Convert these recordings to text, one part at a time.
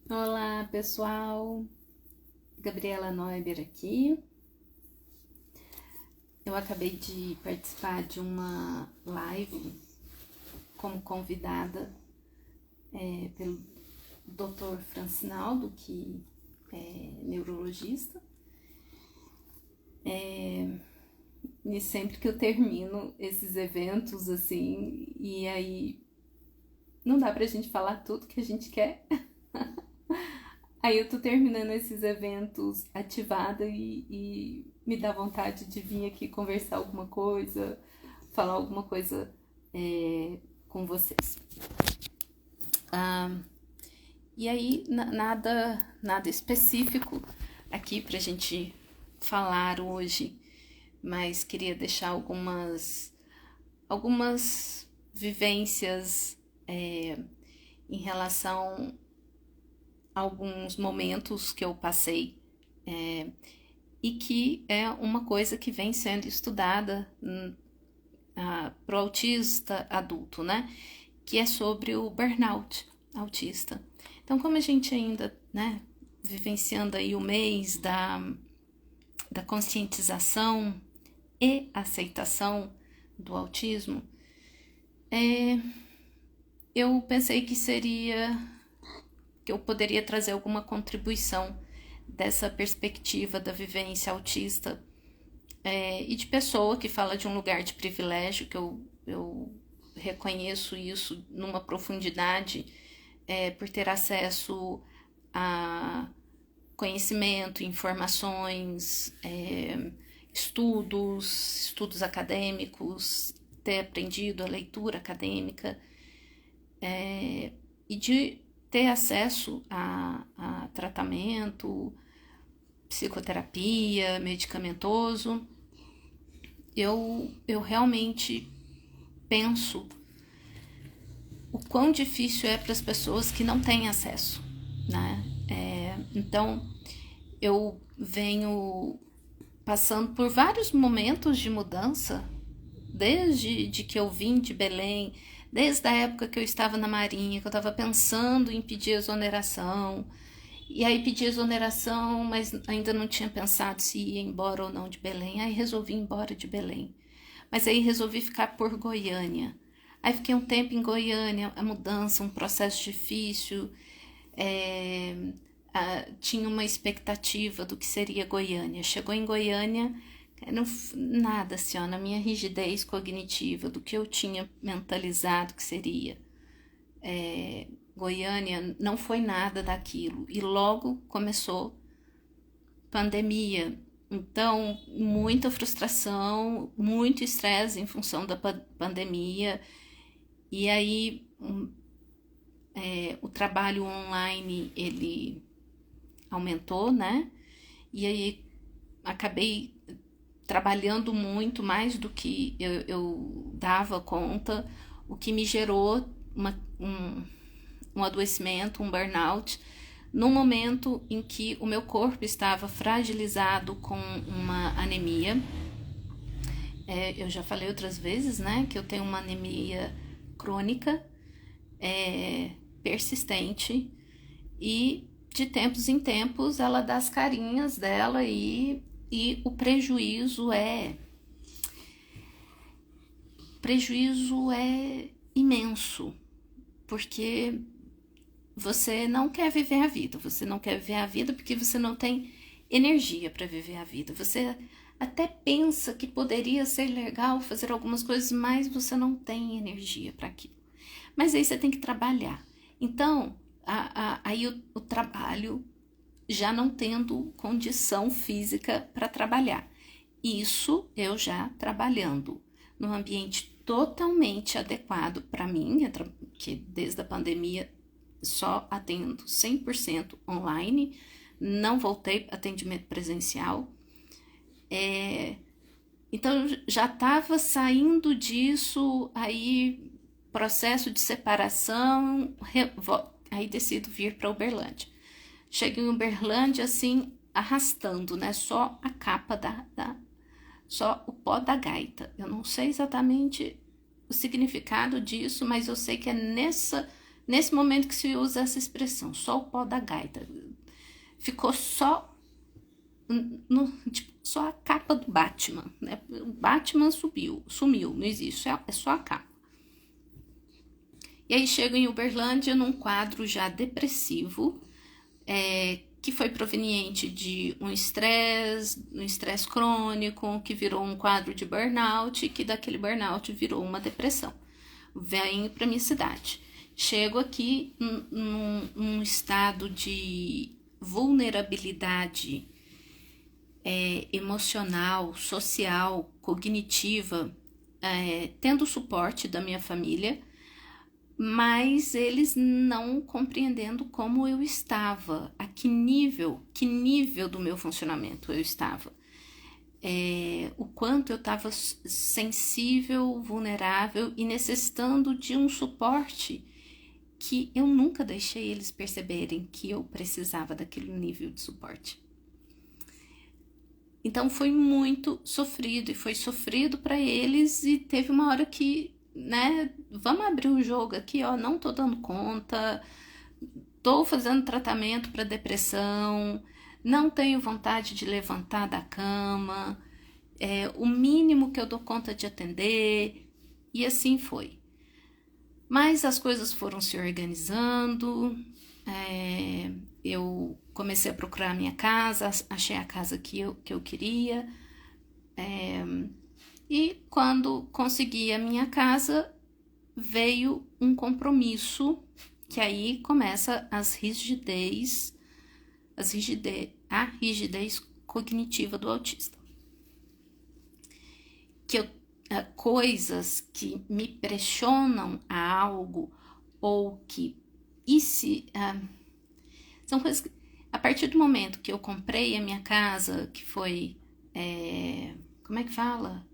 Olá, pessoal. Gabriela Neuber aqui. Eu acabei de participar de uma live como convidada pelo Dr. Francinaldo, que é neurologista. E sempre que eu termino esses eventos assim, e aí não dá pra gente falar tudo que a gente quer. Aí eu tô terminando esses eventos ativada e me dá vontade de vir aqui conversar alguma coisa, falar alguma coisa com vocês. E aí, nada específico aqui pra gente falar hoje, mas queria deixar algumas vivências em relação alguns momentos que eu passei e que é uma coisa que vem sendo estudada para o autista adulto, né? Que é sobre o burnout autista. Então, como a gente ainda, né, vivenciando aí o mês da conscientização e aceitação do autismo, eu pensei que eu poderia trazer alguma contribuição dessa perspectiva da vivência autista e de pessoa que fala de um lugar de privilégio, que eu reconheço isso numa profundidade por ter acesso a conhecimento, informações, estudos acadêmicos, ter aprendido a leitura acadêmica e de ter acesso a tratamento, psicoterapia, medicamentoso. Eu realmente penso o quão difícil é para as pessoas que não têm acesso, né? Então, eu venho passando por vários momentos de mudança, desde de que eu vim de Belém, desde a época que eu estava na Marinha, que eu estava pensando em pedir exoneração, e aí pedi exoneração, mas ainda não tinha pensado se ia embora ou não de Belém, aí resolvi ir embora de Belém. Mas aí resolvi ficar por Goiânia. Aí fiquei um tempo em Goiânia, a mudança, um processo difícil, tinha uma expectativa do que seria Goiânia. Chegou em Goiânia, não, nada assim, ó, na minha rigidez cognitiva, do que eu tinha mentalizado que seria. Goiânia não foi nada daquilo. E logo começou pandemia. Então, muita frustração, muito estresse em função da pandemia. E aí, o trabalho online, ele aumentou, né? E aí, acabei trabalhando muito mais do que eu dava conta, o que me gerou um adoecimento, um burnout, no momento em que o meu corpo estava fragilizado com uma anemia. Eu já falei outras vezes, né, que eu tenho uma anemia crônica, persistente, e de tempos em tempos ela dá as carinhas dela e o prejuízo é imenso, porque você não quer viver a vida, porque você não tem energia para viver a vida. Você até pensa que poderia ser legal fazer algumas coisas, mas você não tem energia para aquilo. Mas aí você tem que trabalhar. Então, aí o trabalho já não tendo condição física para trabalhar. Isso eu já trabalhando num ambiente totalmente adequado para mim, que desde a pandemia só atendo 100% online, não voltei para atendimento presencial. Então, já estava saindo disso, aí processo de separação, aí decido vir para Uberlândia. Cheguei em Uberlândia, assim, arrastando, né? Só a capa só o pó da gaita. Eu não sei exatamente o significado disso, mas eu sei que é Nesse momento que se usa essa expressão, só o pó da gaita. Ficou só, tipo, só a capa do Batman, né? O Batman sumiu, não existe, é só a capa. E aí chego em Uberlândia num quadro já depressivo, que foi proveniente de um estresse crônico, que virou um quadro de burnout, e que daquele burnout virou uma depressão. Venho para minha cidade. Chego aqui num estado de vulnerabilidade emocional, social, cognitiva, tendo o suporte da minha família, mas eles não compreendendo como eu estava, a que nível do meu funcionamento eu estava. O quanto eu estava sensível, vulnerável e necessitando de um suporte que eu nunca deixei eles perceberem que eu precisava daquele nível de suporte. Então foi muito sofrido, e foi sofrido para eles, e teve uma hora que, né, vamos abrir o jogo aqui, ó, não tô dando conta, tô fazendo tratamento para depressão, não tenho vontade de levantar da cama, o mínimo que eu dou conta de atender, e assim foi. Mas as coisas foram se organizando, eu comecei a procurar a minha casa, achei a casa que eu queria, e quando consegui a minha casa, veio um compromisso, que aí começa a rigidez cognitiva do autista. Coisas que me pressionam a algo, ou que são coisas que, a partir do momento que eu comprei a minha casa, que foi como é que fala?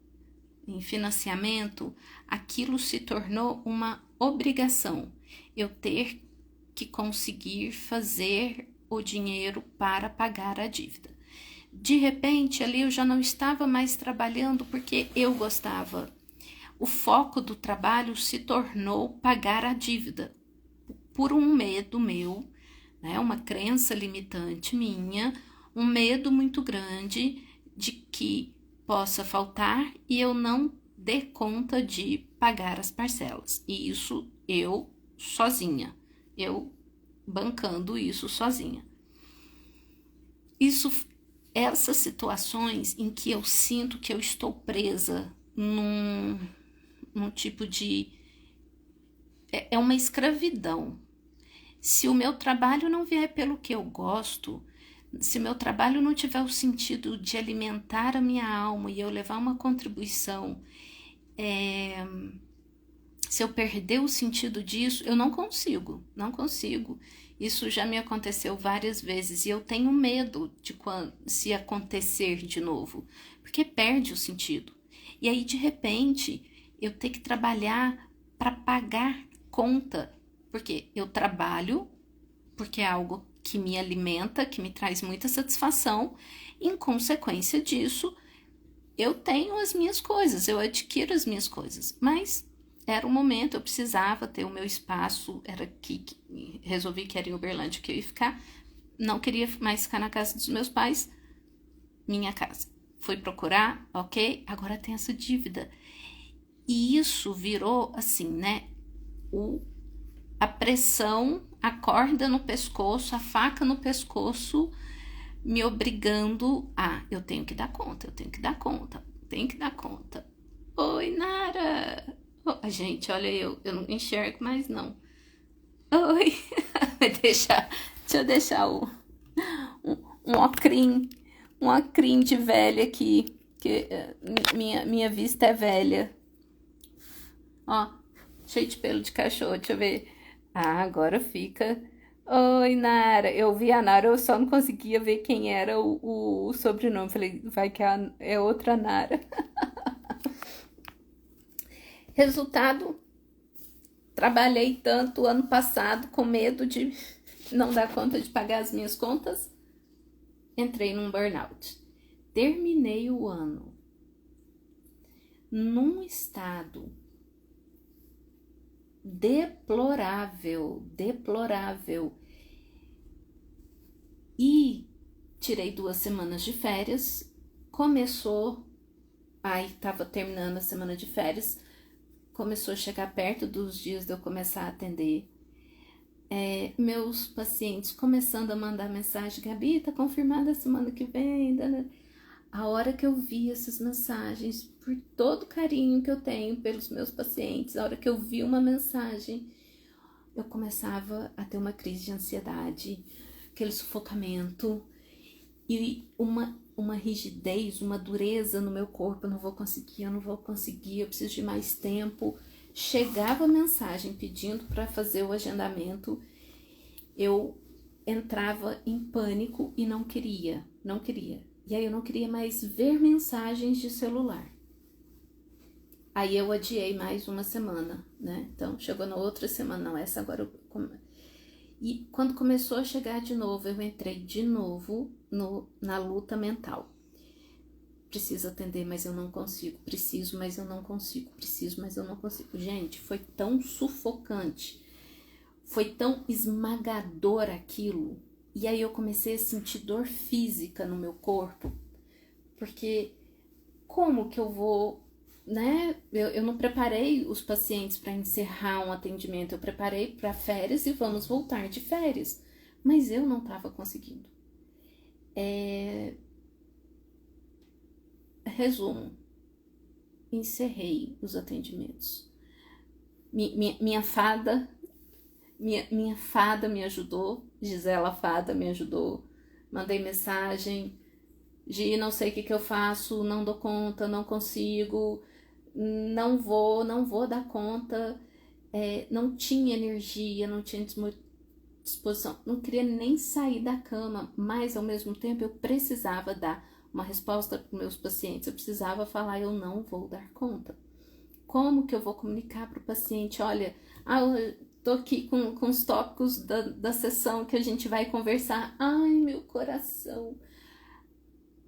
Em financiamento, aquilo se tornou uma obrigação. Eu ter que conseguir fazer o dinheiro para pagar a dívida. De repente, ali eu já não estava mais trabalhando porque eu gostava. O foco do trabalho se tornou pagar a dívida, por um medo meu, né, uma crença limitante minha, um medo muito grande de que possa faltar e eu não dê conta de pagar as parcelas. E isso eu sozinha, eu bancando isso sozinha. Essas situações em que eu sinto que eu estou presa num tipo de... É uma escravidão. Se o meu trabalho não vier pelo que eu gosto, se meu trabalho não tiver o sentido de alimentar a minha alma e eu levar uma contribuição, se eu perder o sentido disso, eu não consigo. Isso já me aconteceu várias vezes e eu tenho medo de se acontecer de novo, porque perde o sentido. E aí, de repente, eu tenho que trabalhar para pagar conta, porque eu trabalho, porque é algo que me alimenta, que me traz muita satisfação, e em consequência disso, eu tenho as minhas coisas, eu adquiro as minhas coisas, mas era o momento, eu precisava ter o meu espaço, era aqui, resolvi que era em Uberlândia que eu ia ficar, não queria mais ficar na casa dos meus pais, minha casa. Fui procurar, ok, agora tem essa dívida. E isso virou assim, né, a pressão, a corda no pescoço, a faca no pescoço, me obrigando a, eu tenho que dar conta. Oi, Nara! Oh, gente, olha, eu não enxergo mais, não. Oi! Deixa eu deixar um ocrim de velha aqui, que minha vista é velha. Ó, cheio de pelo de cachorro, deixa eu ver. Ah, agora fica. Oi, Nara. Eu vi a Nara, eu só não conseguia ver quem era o sobrenome. Falei, vai que é outra Nara. Resultado, trabalhei tanto ano passado com medo de não dar conta de pagar as minhas contas. Entrei num burnout. Terminei o ano num estado deplorável, deplorável. E tirei 2 semanas de férias, tava terminando a semana de férias, começou a chegar perto dos dias de eu começar a atender. Meus pacientes começando a mandar mensagem: Gabi, tá confirmada a semana que vem. A hora que eu vi essas mensagens, por todo o carinho que eu tenho pelos meus pacientes, a hora que eu vi uma mensagem, eu começava a ter uma crise de ansiedade, aquele sufocamento e uma rigidez, uma dureza no meu corpo. Eu não vou conseguir, eu preciso de mais tempo. Chegava a mensagem pedindo para fazer o agendamento, eu entrava em pânico e não queria. E aí eu não queria mais ver mensagens de celular. Aí eu adiei mais uma semana, né? Então chegou na outra semana, não, essa agora E quando começou a chegar de novo, eu entrei de novo na luta mental. Preciso atender, mas eu não consigo. Preciso, mas eu não consigo. Preciso, mas eu não consigo. Gente, foi tão sufocante. Foi tão esmagador aquilo. E aí eu comecei a sentir dor física no meu corpo. Porque como que eu vou, né? Eu não preparei os pacientes para encerrar um atendimento. Eu preparei para férias e vamos voltar de férias. Mas eu não estava conseguindo. Resumo, encerrei os atendimentos. Minha fada me ajudou, Gisela Fada me ajudou. Mandei mensagem: Gi, não sei o que eu faço, não dou conta, não consigo, não vou dar conta. Não tinha energia, não tinha disposição, não queria nem sair da cama, mas ao mesmo tempo eu precisava dar uma resposta para meus pacientes, eu precisava falar: eu não vou dar conta. Como que eu vou comunicar para o paciente: olha, eu tô aqui com os tópicos da sessão que a gente vai conversar. Ai, meu coração.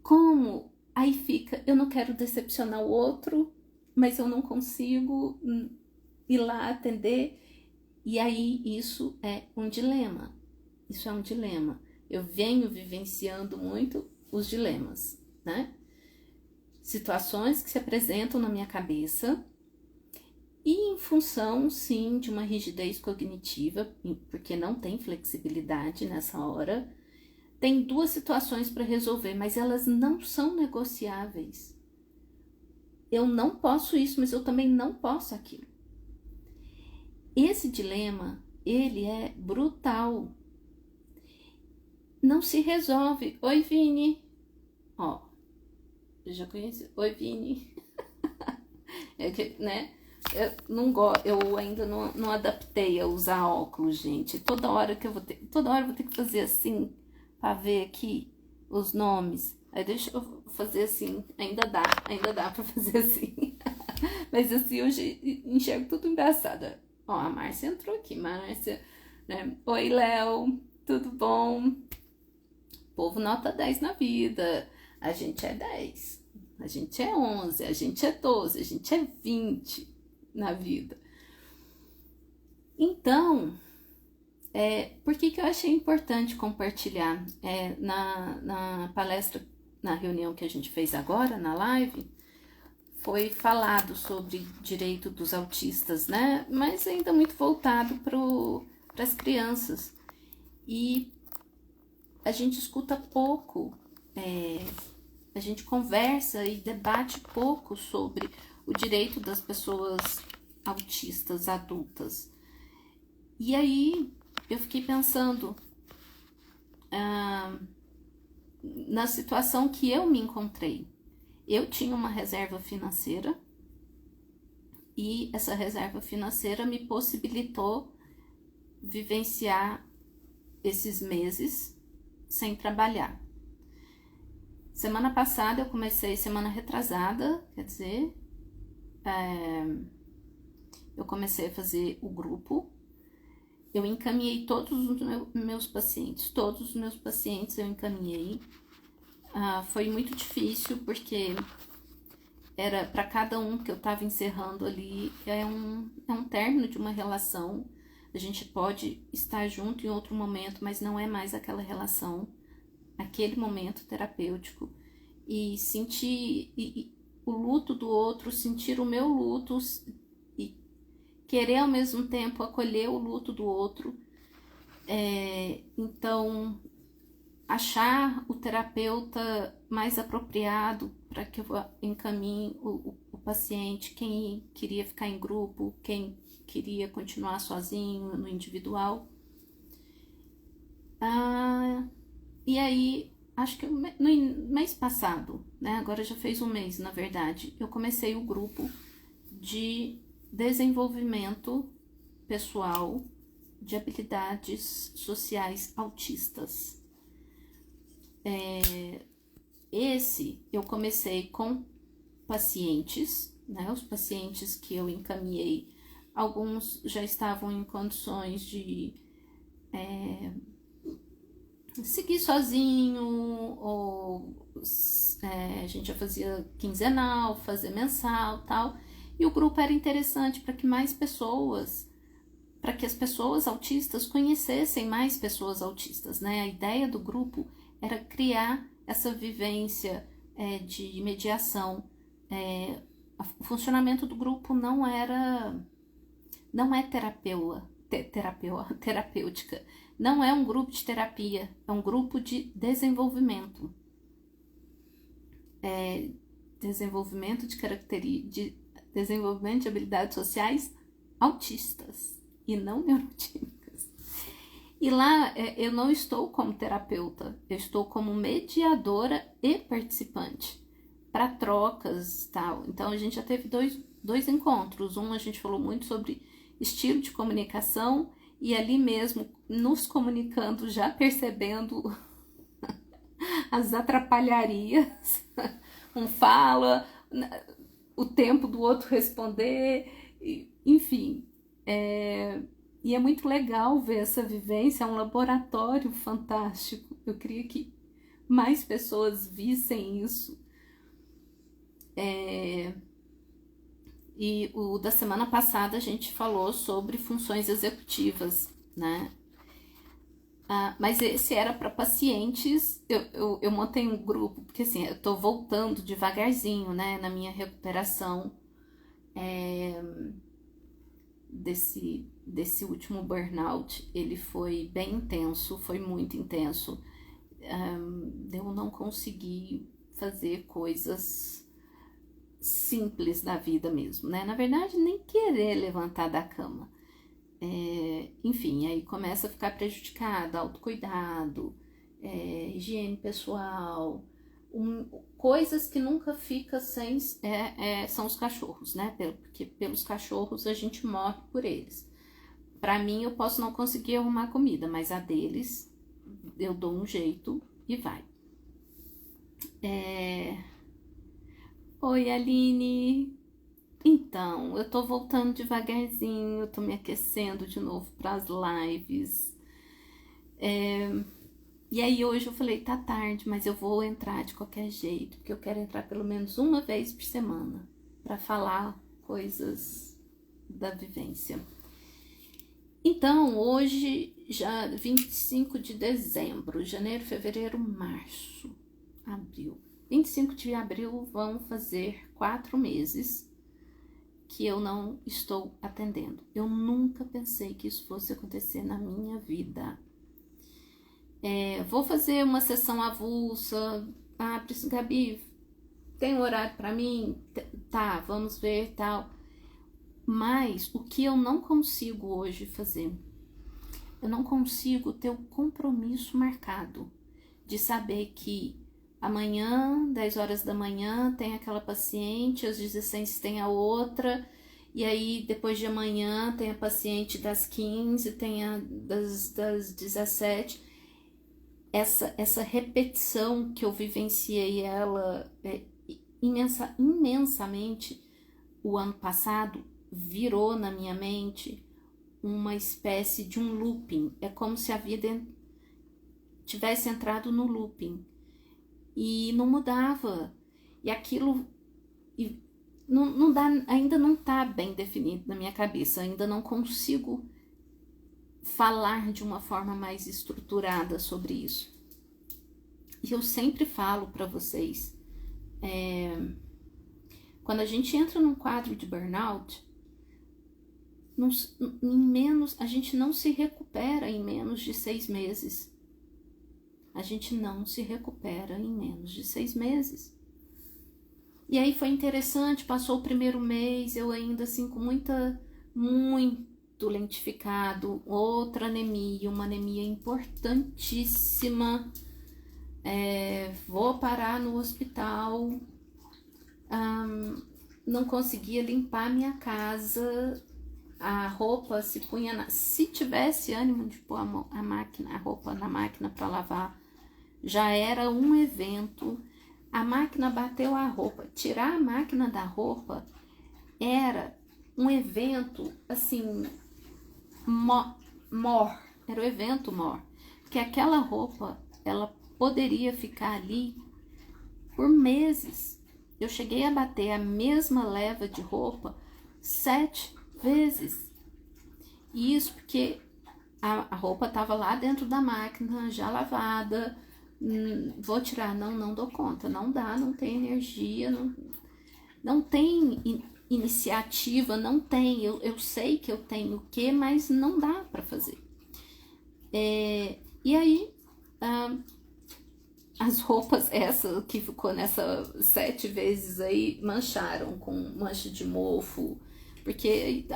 Como? Aí fica, eu não quero decepcionar o outro, mas eu não consigo ir lá atender. E aí isso é um dilema. Eu venho vivenciando muito os dilemas, né? Situações que se apresentam na minha cabeça e em função, sim, de uma rigidez cognitiva, porque não tem flexibilidade nessa hora. Tem 2 situações para resolver, mas elas não são negociáveis. Eu não posso isso, mas eu também não posso aquilo. Esse dilema, ele é brutal. Não se resolve. Oi, Vini. Ó, eu já conheci. Oi, Vini. Né? Eu ainda não adaptei a usar óculos, gente. Toda hora eu vou ter que fazer assim para ver aqui os nomes. Aí deixa eu fazer assim. Ainda dá para fazer assim. Mas assim eu enxergo tudo embaçado. Ó, a Márcia entrou aqui, Márcia, né? Oi, Léo, tudo bom? Povo nota 10 na vida. A gente é 10, a gente é 11, a gente é 12, a gente é 20 na vida. Então, por que eu achei importante compartilhar? Na palestra, na reunião que a gente fez agora, na live, foi falado sobre direito dos autistas, né? Mas ainda muito voltado para as crianças. E a gente escuta pouco, a gente conversa e debate pouco sobre o direito das pessoas autistas adultas. E aí eu fiquei pensando na situação que eu me encontrei. Eu tinha uma reserva financeira e essa reserva financeira me possibilitou vivenciar esses meses sem trabalhar. Semana passada eu comecei, semana retrasada, quer dizer, eu comecei a fazer o grupo. Eu encaminhei todos os meus pacientes, eu encaminhei. Foi muito difícil porque era para cada um que eu estava encerrando ali, é um término de uma relação. A gente pode estar junto em outro momento, mas não é mais aquela relação, aquele momento terapêutico. E sentir o luto do outro, sentir o meu luto e querer ao mesmo tempo acolher o luto do outro. Então, achar o terapeuta mais apropriado para que eu encaminhe o paciente, quem queria ficar em grupo, quem queria continuar sozinho, no individual. E aí, acho que no mês passado, né, agora já fez um mês, na verdade, eu comecei o grupo de desenvolvimento pessoal de habilidades sociais autistas. Esse eu comecei com pacientes, né? Os pacientes que eu encaminhei, alguns já estavam em condições de seguir sozinho, ou a gente já fazia quinzenal, fazer mensal, tal. E o grupo era interessante para que mais pessoas, para que as pessoas autistas conhecessem mais pessoas autistas, né? A ideia do grupo era criar essa vivência de mediação. O funcionamento do grupo não é terapêutica, não é um grupo de terapia, é um grupo de desenvolvimento. Desenvolvimento de desenvolvimento de habilidades sociais autistas e não neurotípicas. E lá eu não estou como terapeuta, eu estou como mediadora e participante para trocas e tal. Então a gente já teve dois encontros. Um, a gente falou muito sobre estilo de comunicação e ali mesmo nos comunicando, já percebendo as atrapalharias. Um fala, o tempo do outro responder, enfim. E é muito legal ver essa vivência, é um laboratório fantástico. Eu queria que mais pessoas vissem isso. E o da semana passada a gente falou sobre funções executivas, né? Mas esse era para pacientes. Eu montei um grupo, porque assim, eu tô voltando devagarzinho, né, na minha recuperação desse último burnout. Ele foi bem intenso, foi muito intenso. Eu não consegui fazer coisas simples da vida mesmo, né? Na verdade, nem querer levantar da cama. Enfim, aí começa a ficar prejudicada, autocuidado, higiene pessoal, coisas que nunca fica sem, são os cachorros, né? Porque pelos cachorros a gente morre por eles. Para mim, eu posso não conseguir arrumar comida, mas a deles eu dou um jeito e vai. Oi, Aline! Então, eu tô voltando devagarzinho, eu tô me aquecendo de novo para as lives. E aí hoje eu falei, tá tarde, mas eu vou entrar de qualquer jeito, porque eu quero entrar pelo menos uma vez por semana para falar coisas da vivência. Então, hoje, já 25 de dezembro, janeiro, fevereiro, março, abril. 25 de abril vão fazer 4 meses que eu não estou atendendo. Eu nunca pensei que isso fosse acontecer na minha vida. Vou fazer uma sessão avulsa. Gabi, tem um horário para mim? Tá, vamos ver, tal. Mas o que eu não consigo hoje fazer? Eu não consigo ter o compromisso marcado de saber que amanhã, 10 horas da manhã, tem aquela paciente, às 16 tem a outra, e aí depois de amanhã tem a paciente das 15, tem a das 17. Essa repetição que eu vivenciei ela imensamente o ano passado, virou na minha mente uma espécie de um looping. É como se a vida tivesse entrado no looping e não mudava. E aquilo não dá, ainda não está bem definido na minha cabeça, ainda não consigo falar de uma forma mais estruturada sobre isso. E eu sempre falo para vocês, quando a gente entra num quadro de burnout, a gente não se recupera em menos de 6 meses. A gente não se recupera em menos de 6 meses. E aí foi interessante, passou o primeiro mês, eu ainda assim com muito lentificado, outra anemia, uma anemia importantíssima. Vou parar no hospital, não conseguia limpar minha casa, a roupa se punha se tivesse ânimo de pôr a roupa na máquina para lavar, já era um evento. A máquina bateu a roupa, tirar a máquina da roupa era um evento assim, era o evento mor, porque aquela roupa ela poderia ficar ali por meses. Eu cheguei a bater a mesma leva de roupa 7 vezes. E isso porque a roupa estava lá dentro da máquina, já lavada. Vou tirar, não dou conta, não dá, não tem energia, não tem iniciativa, não tem. Eu sei que eu tenho o que, mas não dá para fazer. E aí, as roupas, essa que ficou nessa 7 vezes aí, mancharam com mancha de mofo, porque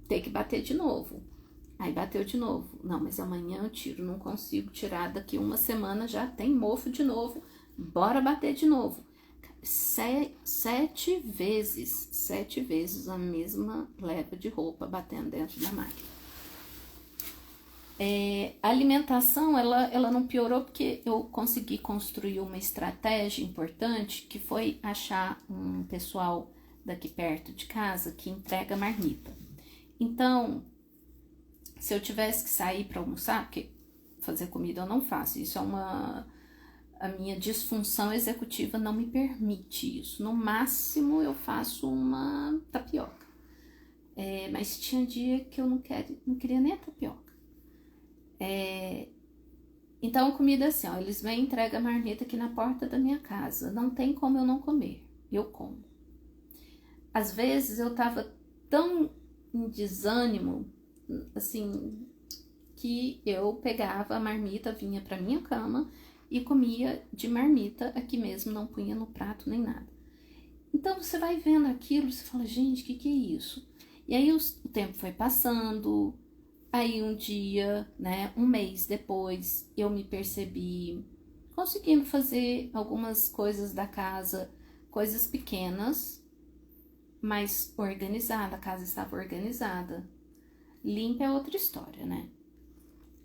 tem que bater de novo. Aí bateu de novo. Não, mas amanhã eu tiro, não consigo tirar. Daqui uma semana já tem mofo de novo. Bora bater de novo. 7 vezes a mesma leva de roupa batendo dentro da máquina. A alimentação, ela não piorou porque eu consegui construir uma estratégia importante, que foi achar um pessoal daqui perto de casa que entrega marmita. Então, se eu tivesse que sair para almoçar, porque fazer comida eu não faço, isso é a minha disfunção executiva não me permite isso. No máximo eu faço uma tapioca, mas tinha dia que eu não queria nem a tapioca. Então a comida é assim, ó, eles vêm e entregam a marmita aqui na porta da minha casa, não tem como eu não comer, eu como. Às vezes eu tava tão em desânimo, assim, que eu pegava a marmita, vinha pra minha cama e comia de marmita aqui mesmo, não punha no prato nem nada. Então você vai vendo aquilo, você fala, gente, que é isso? E aí o tempo foi passando, aí um dia, né, um mês depois, eu me percebi conseguindo fazer algumas coisas da casa, coisas pequenas, mas organizada, a casa estava organizada. Limpa é outra história, né?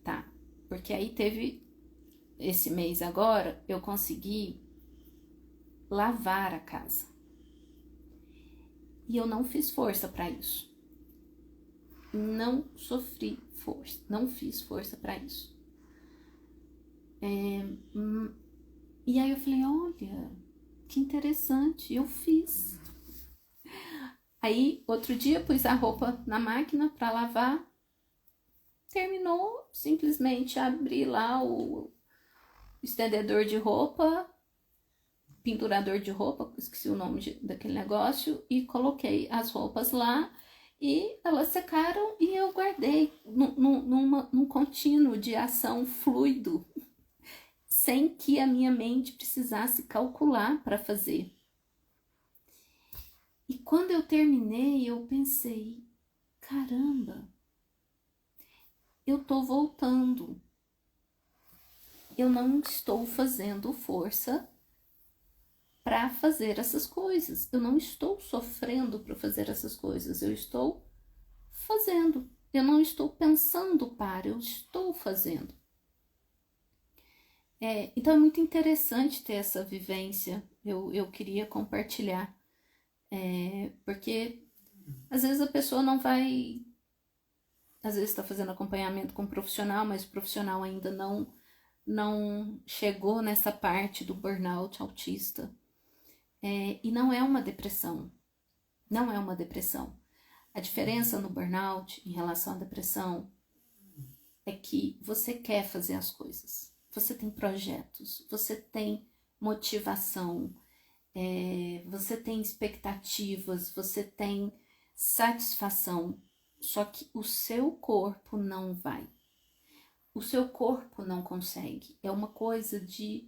Tá, porque aí teve esse mês agora, eu consegui lavar a casa. E eu não fiz força para isso. Não sofri força, não fiz força para isso. E aí eu falei, olha, que interessante, eu fiz. Aí, outro dia, pus a roupa na máquina para lavar. Terminou, simplesmente abri lá o estendedor de roupa, pendurador de roupa, esqueci o nome daquele negócio, e coloquei as roupas lá e elas secaram e eu guardei num contínuo de ação fluido, sem que a minha mente precisasse calcular para fazer. E quando eu terminei, eu pensei, caramba, eu tô voltando. Eu não estou fazendo força para fazer essas coisas. Eu não estou sofrendo para fazer essas coisas. Eu estou fazendo. Eu não estou pensando para, eu estou fazendo. Então é muito interessante ter essa vivência. Eu queria compartilhar. Porque às vezes a pessoa não vai... Às vezes está fazendo acompanhamento com um profissional, mas o profissional ainda não chegou nessa parte do burnout autista. E não é uma depressão. Não é uma depressão. A diferença no burnout em relação à depressão é que você quer fazer as coisas. Você tem projetos, você tem motivação, você tem expectativas, você tem satisfação. Só que o seu corpo não vai. O seu corpo não consegue. É uma coisa de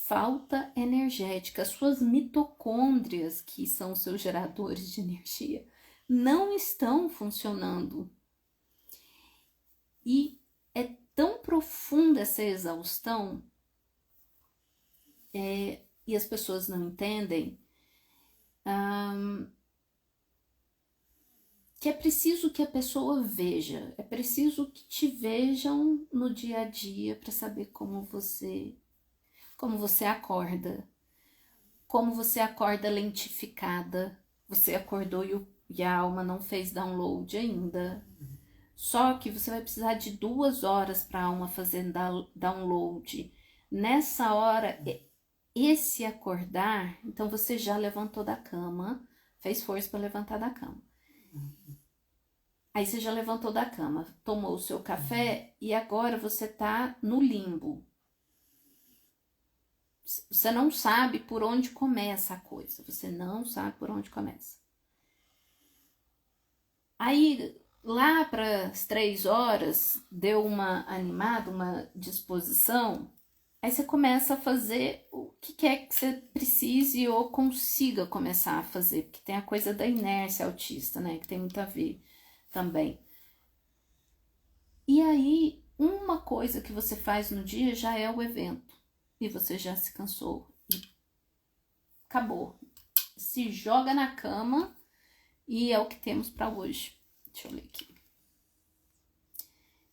falta energética. As suas mitocôndrias, que são os seus geradores de energia, não estão funcionando. E é tão profunda essa exaustão, e as pessoas não entendem, que é preciso que a pessoa veja, é preciso que te vejam no dia a dia para saber como você acorda, como você acorda lentificada, você acordou e a alma não fez download ainda. Só que você vai precisar de 2 horas para a alma fazer download. Nessa hora, esse acordar, então você já levantou da cama, fez força para levantar da cama. Aí você já levantou da cama, tomou o seu café e agora você tá no limbo. Você não sabe por onde começa a coisa. Você não sabe por onde começa. Aí, lá para as 3 horas, deu uma animada, uma disposição. Aí você começa a fazer o que quer que você precise ou consiga começar a fazer. Porque tem a coisa da inércia autista, né? Que tem muito a ver também. E aí, uma coisa que você faz no dia já é o evento. E você já se cansou. E acabou. Se joga na cama e é o que temos para hoje. Deixa eu ler aqui.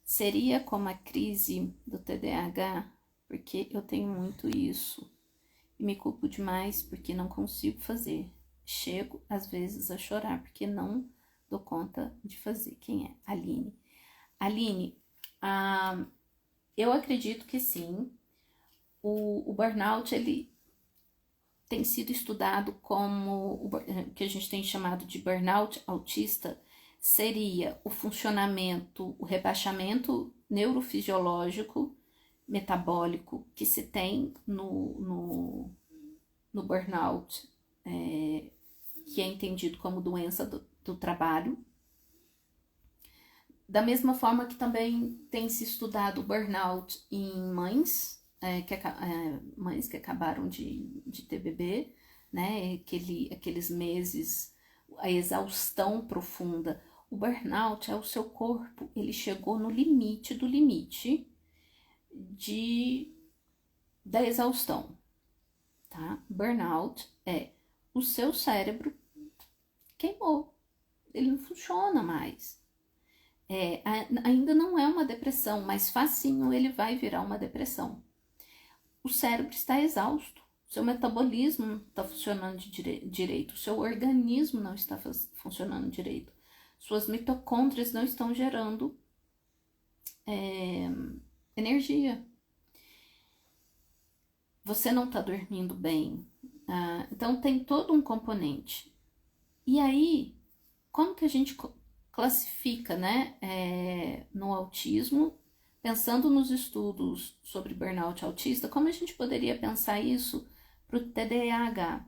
Seria como a crise do TDAH, porque eu tenho muito isso. E me culpo demais porque não consigo fazer. Chego, às vezes, a chorar porque não dou conta de fazer. Quem é? Aline. Aline, eu acredito que sim. O burnout, ele tem sido estudado como o que a gente tem chamado de burnout autista, seria o funcionamento, o rebaixamento neurofisiológico, metabólico que se tem no burnout, que é entendido como doença do trabalho. Da mesma forma que também tem se estudado o burnout em mães, mães que acabaram de ter bebê, né? Aqueles meses, a exaustão profunda. O burnout é o seu corpo, ele chegou no limite do limite da exaustão, tá? Burnout é o seu cérebro queimou, ele não funciona mais. Ainda não é uma depressão, mas facinho ele vai virar uma depressão. O cérebro está exausto, seu metabolismo não está funcionando direito, o seu organismo não está funcionando direito, suas mitocôndrias não estão gerando energia. Você não está dormindo bem, então tem todo um componente. E aí, como que a gente classifica, né, no autismo, pensando nos estudos sobre burnout autista, como a gente poderia pensar isso para o TDAH?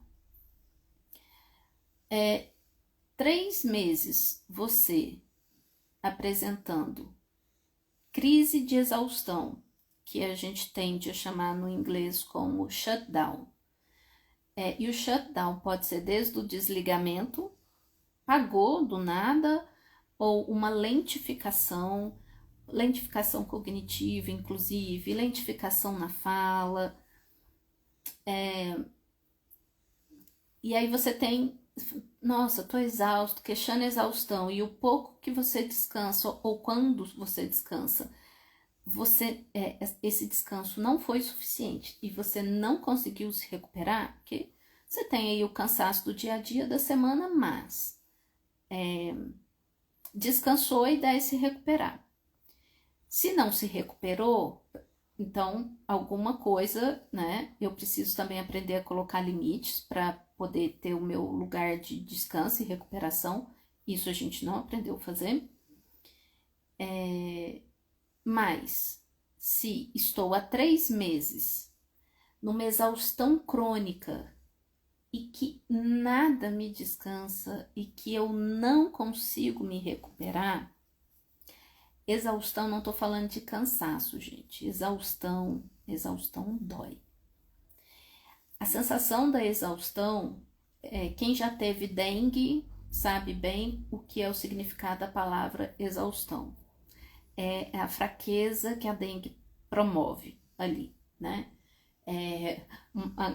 3 meses você apresentando crise de exaustão, que a gente tende a chamar no inglês como shutdown. E o shutdown pode ser desde o desligamento, apagou do nada, ou uma lentificação cognitiva, inclusive, lentificação na fala. E aí você tem, nossa, tô exausto, queixando exaustão, e o pouco que você descansa, ou quando você descansa, esse descanso não foi suficiente e você não conseguiu se recuperar, porque você tem aí o cansaço do dia a dia da semana, mas descansou e deve se recuperar. Se não se recuperou, Então, alguma coisa, né? Eu preciso também aprender a colocar limites para poder ter o meu lugar de descanso e recuperação. Isso a gente não aprendeu a fazer. Mas, se estou há 3 meses numa exaustão crônica e que nada me descansa e que eu não consigo me recuperar, exaustão, não tô falando de cansaço, gente. Exaustão dói. A sensação da exaustão, quem já teve dengue sabe bem o que é o significado da palavra exaustão. É a fraqueza que a dengue promove ali, né?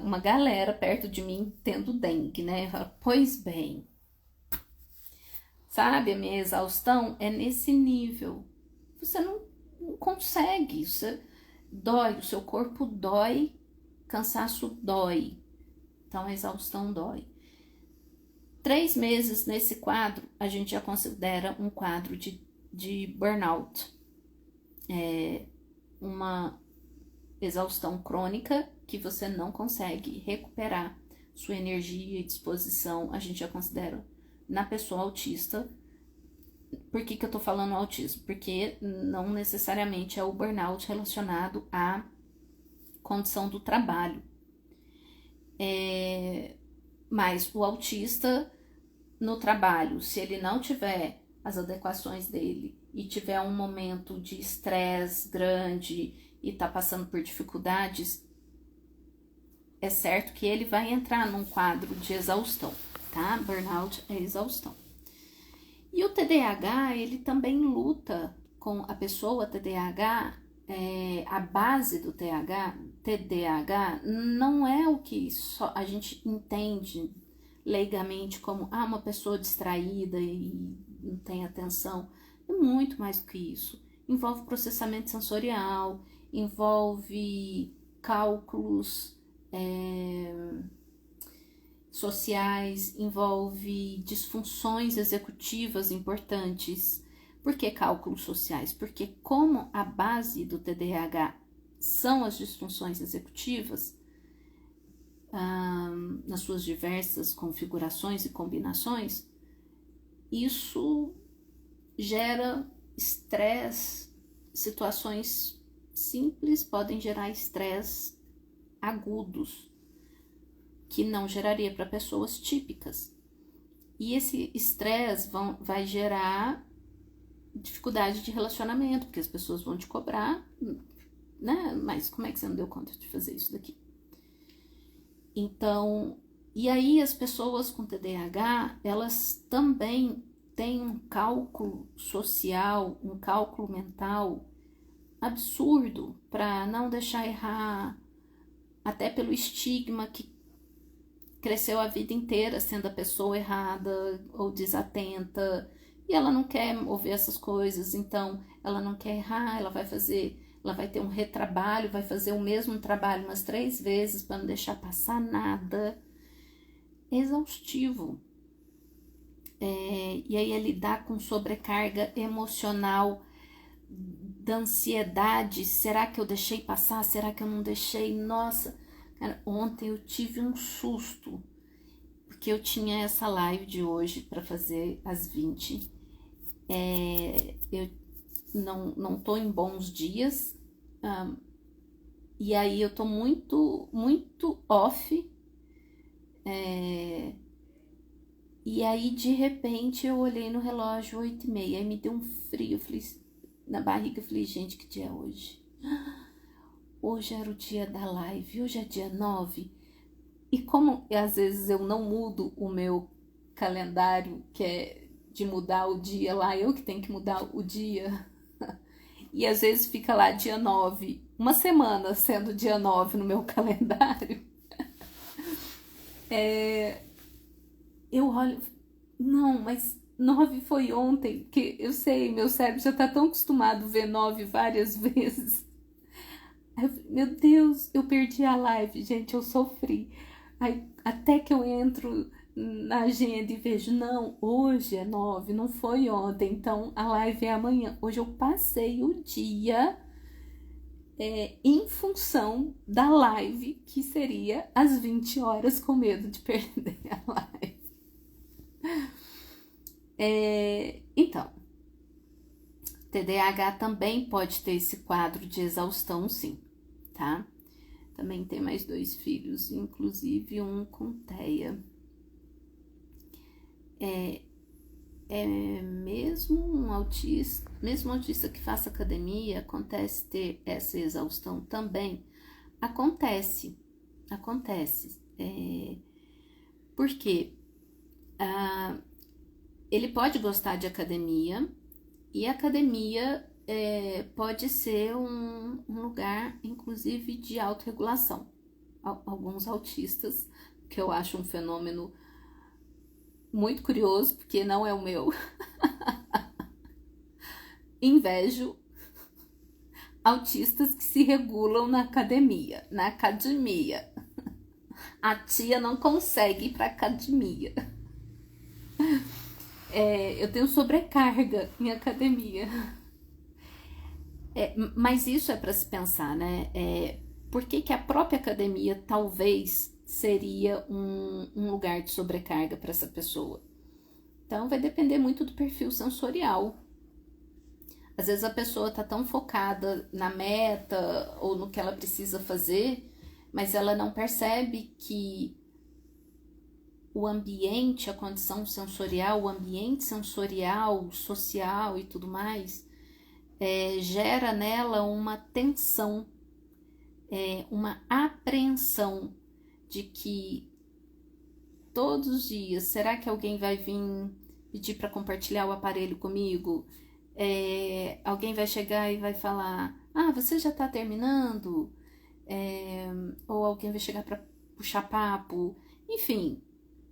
Uma galera perto de mim tendo dengue, né? Pois bem, sabe, a minha exaustão é nesse nível. Você não consegue, você dói, o seu corpo dói, cansaço dói, então a exaustão dói. 3 meses nesse quadro, a gente já considera um quadro de burnout. Uma exaustão crônica que você não consegue recuperar sua energia e disposição, a gente já considera na pessoa autista. Por que eu tô falando autismo? Porque não necessariamente é o burnout relacionado à condição do trabalho. Mas o autista no trabalho, se ele não tiver as adequações dele e tiver um momento de estresse grande e tá passando por dificuldades, é certo que ele vai entrar num quadro de exaustão, tá? Burnout é exaustão. E o TDAH, ele também luta com a pessoa TDAH, a base do TDAH não é o que só a gente entende leigamente como uma pessoa distraída e não tem atenção. É muito mais do que isso. Envolve processamento sensorial, envolve cálculos sociais, envolve disfunções executivas importantes. Por que cálculos sociais? Porque como a base do TDAH são as disfunções executivas, nas suas diversas configurações e combinações, isso gera estresse. Situações simples podem gerar estresse agudos, que não geraria para pessoas típicas. E esse estresse vai gerar dificuldade de relacionamento, porque as pessoas vão te cobrar, né? Mas como é que você não deu conta de fazer isso daqui? Então, e aí as pessoas com TDAH, elas também têm um cálculo social, um cálculo mental absurdo para não deixar errar, até pelo estigma que cresceu a vida inteira sendo a pessoa errada ou desatenta, e ela não quer ouvir essas coisas, então ela não quer errar, ela vai ter um retrabalho, vai fazer o mesmo trabalho umas 3 vezes para não deixar passar nada. É exaustivo. E aí é lidar com sobrecarga emocional, da ansiedade, será que eu deixei passar, será que eu não deixei? Nossa, cara, ontem eu tive um susto, porque eu tinha essa live de hoje para fazer às 20. Eu não tô em bons dias, e aí eu tô muito, muito off, e aí de repente eu olhei no relógio 8h30, aí me deu um frio, falei, na barriga, eu falei, gente, que dia é hoje? Hoje era o dia da live, hoje é dia 9. E como às vezes eu não mudo o meu calendário, que é de mudar o dia lá, eu que tenho que mudar o dia. E às vezes fica lá dia 9, uma semana sendo dia 9 no meu calendário. Eu olho, não, mas 9 foi ontem, porque eu sei, meu cérebro já tá tão acostumado a ver 9 várias vezes. Aí eu falei, meu Deus, eu perdi a live, gente, eu sofri. Aí, até que eu entro na agenda e vejo, não, hoje é 9, não foi ontem, então a live é amanhã. Hoje eu passei o dia em função da live, que seria às 20 horas, com medo de perder a live. Então, TDAH também pode ter esse quadro de exaustão, sim, tá? Também tem mais 2 filhos, inclusive um com TEA. Mesmo um autista que faça academia, acontece ter essa exaustão também. Acontece. Porque ele pode gostar de academia, e a academia pode ser um lugar, inclusive, de autorregulação. Alguns autistas, que eu acho um fenômeno muito curioso, porque não é o meu, invejo autistas que se regulam na academia. A tia não consegue ir pra academia. Eu tenho sobrecarga em academia. Mas isso é para se pensar, né? Por que a própria academia talvez seria um lugar de sobrecarga para essa pessoa? Então vai depender muito do perfil sensorial. Às vezes a pessoa está tão focada na meta ou no que ela precisa fazer, mas ela não percebe que o ambiente, a condição sensorial, o ambiente sensorial, social e tudo mais, gera nela uma tensão, uma apreensão de que todos os dias, será que alguém vai vir pedir para compartilhar o aparelho comigo? Alguém vai chegar e vai falar, você já está terminando? Ou alguém vai chegar para puxar papo, enfim,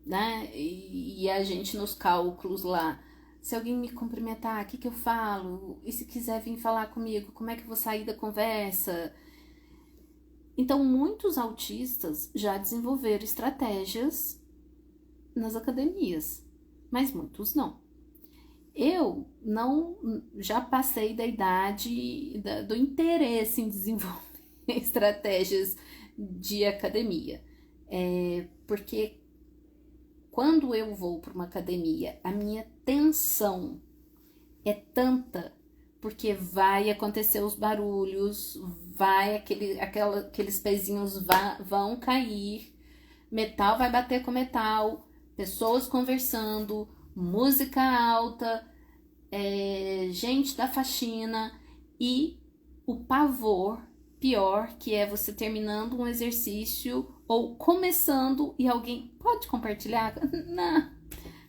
né? E a gente nos cálculos lá, se alguém me cumprimentar, o que eu falo? E se quiser vir falar comigo, como é que eu vou sair da conversa? Então, muitos autistas já desenvolveram estratégias nas academias, mas muitos não. Eu já passei da idade do interesse em desenvolver estratégias de academia, porque quando eu vou para uma academia, a minha tensão é tanta, porque vai acontecer os barulhos, aqueles pezinhos vão cair, metal vai bater com metal, pessoas conversando, música alta, gente da faxina, e o pavor pior, que é você terminando um exercício ou começando e alguém pode compartilhar? Não,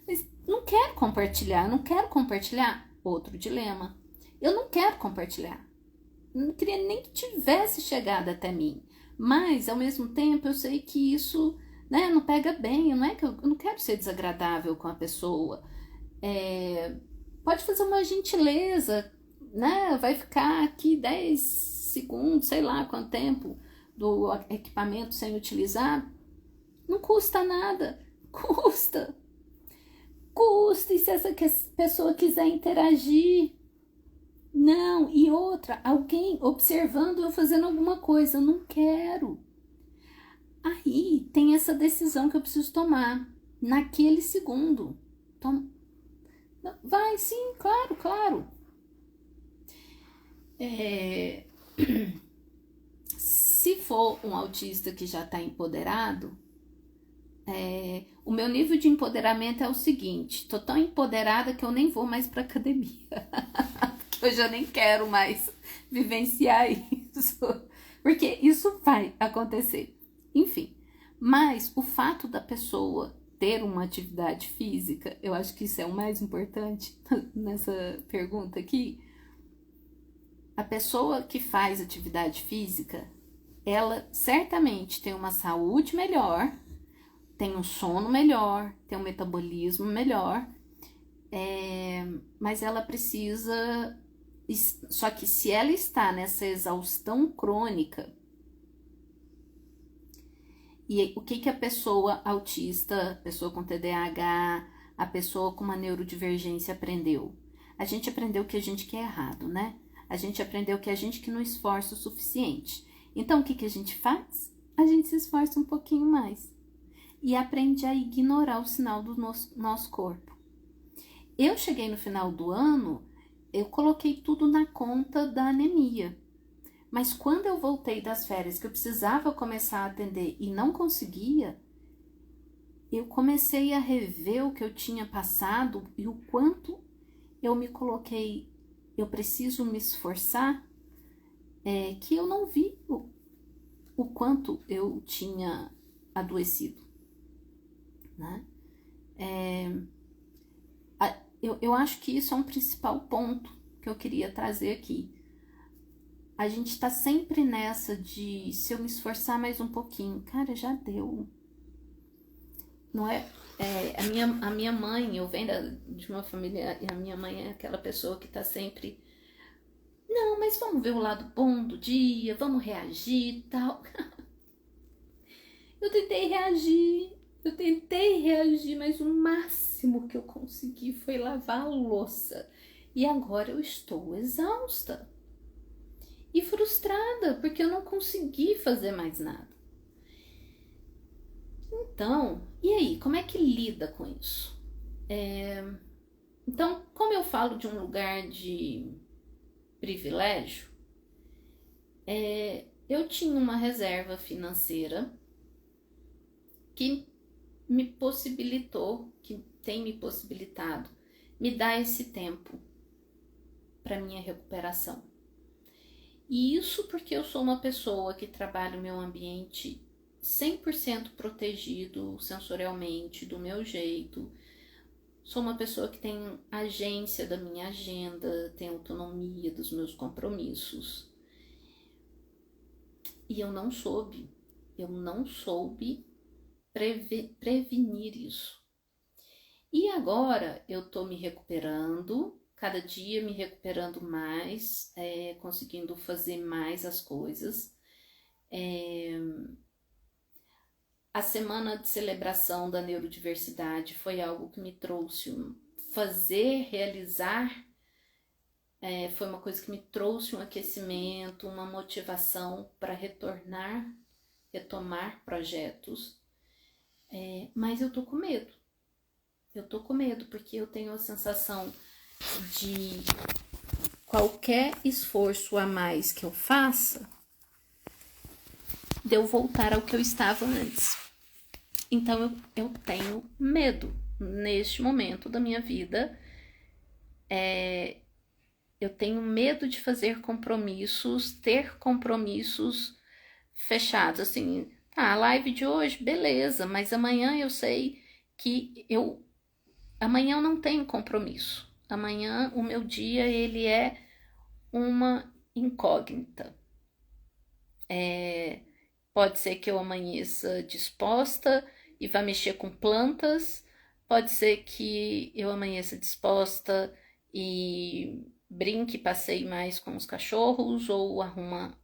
mas não quero compartilhar. Outro dilema. Eu não quero compartilhar. Não queria nem que tivesse chegado até mim. Mas, ao mesmo tempo, eu sei que isso, né, não pega bem. Não é que eu não quero ser desagradável com a pessoa. Pode fazer uma gentileza, né? Vai ficar aqui 10 segundos, sei lá quanto tempo, do equipamento sem utilizar. Não custa nada. Custa. E se essa pessoa quiser interagir? Não. E outra, alguém observando eu fazendo alguma coisa. Eu não quero. Aí tem essa decisão que eu preciso tomar naquele segundo. Vai, sim, claro. Se for um autista que já está empoderado, o meu nível de empoderamento é o seguinte: tô tão empoderada que eu nem vou mais pra academia. Porque eu já nem quero mais vivenciar isso. Porque isso vai acontecer. Enfim, mas o fato da pessoa ter uma atividade física, eu acho que isso é o mais importante nessa pergunta aqui. A pessoa que faz atividade física, ela certamente tem uma saúde melhor, tem um sono melhor, tem um metabolismo melhor, mas ela precisa... Só que se ela está nessa exaustão crônica, e o que a pessoa autista, a pessoa com TDAH, a pessoa com uma neurodivergência aprendeu? A gente aprendeu que a gente quer errado, né? A gente aprendeu que a gente que não esforça o suficiente. Então, o que, que a gente faz? A gente se esforça um pouquinho mais. E aprende a ignorar o sinal do nosso corpo. Eu cheguei no final do ano, eu coloquei tudo na conta da anemia. Mas quando eu voltei das férias, que eu precisava começar a atender e não conseguia, eu comecei a rever o que eu tinha passado e o quanto eu me coloquei, eu preciso me esforçar, que eu não vi o quanto eu tinha adoecido, né? Eu acho que isso é um principal ponto que eu queria trazer aqui. A gente tá sempre nessa de, se eu me esforçar mais um pouquinho, cara, já deu. Não é? A minha mãe, eu venho de uma família, e a minha mãe é aquela pessoa que tá sempre, não, mas vamos ver o lado bom do dia, vamos reagir e tal. Eu tentei reagir, mas o máximo que eu consegui foi lavar a louça. E agora eu estou exausta e frustrada, porque eu não consegui fazer mais nada. Então, e aí, como é que lida com isso? Então, como eu falo de um lugar de privilégio, eu tinha uma reserva financeira que me possibilitou, que tem me possibilitado, me dar esse tempo para minha recuperação. E isso porque eu sou uma pessoa que trabalha o meu ambiente 100% protegido sensorialmente, do meu jeito. Sou uma pessoa que tem agência da minha agenda, tem autonomia dos meus compromissos. E eu não soube prevenir isso. E agora eu tô me recuperando, cada dia me recuperando mais, conseguindo fazer mais as coisas. A semana de celebração da neurodiversidade foi algo que me trouxe realizar, foi uma coisa que me trouxe um aquecimento, uma motivação para retomar projetos. Mas eu tô com medo. Porque eu tenho a sensação de qualquer esforço a mais que eu faça, de eu voltar ao que eu estava antes. Então eu tenho medo neste momento da minha vida. Eu tenho medo de fazer ter compromissos fechados. Assim, a live de hoje, beleza, mas amanhã eu sei que amanhã eu não tenho compromisso. Amanhã o meu dia, ele é uma incógnita. Pode ser que eu amanheça disposta e vá mexer com plantas. Pode ser que eu amanheça disposta e brinque, passeie mais com os cachorros ou arrume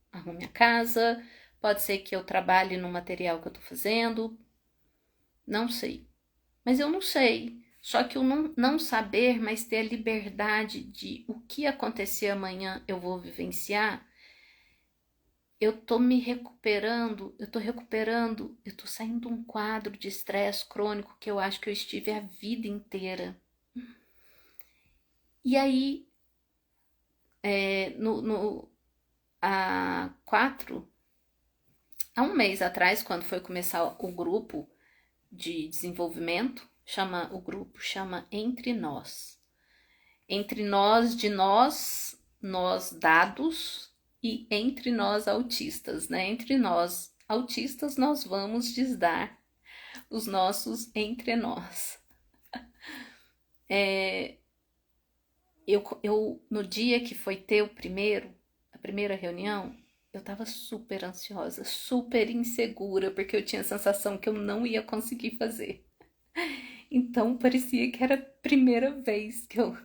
a casa. Pode ser que eu trabalhe no material que eu tô fazendo. Não sei. Mas eu não sei. Só que o não saber, mas ter a liberdade de o que acontecer amanhã eu vou vivenciar, eu tô me recuperando, eu tô saindo de um quadro de estresse crônico que eu acho que eu estive a vida inteira. E aí, há um mês atrás, quando foi começar o grupo de desenvolvimento, o grupo chama Entre Nós. Entre nós, de nós dados, e entre nós autistas, né? Entre nós autistas, nós vamos desdar os nossos entre nós. Eu no dia que foi ter a primeira reunião, eu tava super ansiosa, super insegura, porque eu tinha a sensação que eu não ia conseguir fazer. Então parecia que era a primeira vez que eu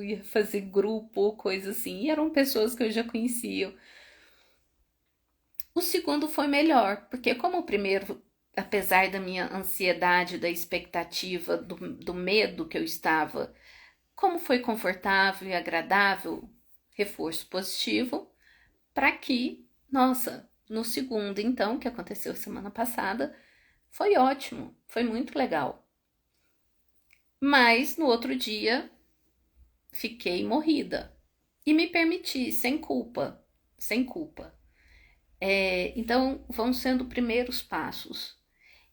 ia fazer grupo ou coisa assim. E eram pessoas que eu já conhecia. O segundo foi melhor, porque como o primeiro, apesar da minha ansiedade, da expectativa, do medo que eu estava, como foi confortável e agradável, reforço positivo para que, nossa, no segundo, então, que aconteceu semana passada, foi ótimo, foi muito legal. Mas no outro dia fiquei morrida e me permiti, sem culpa, sem culpa. Então, vão sendo primeiros passos.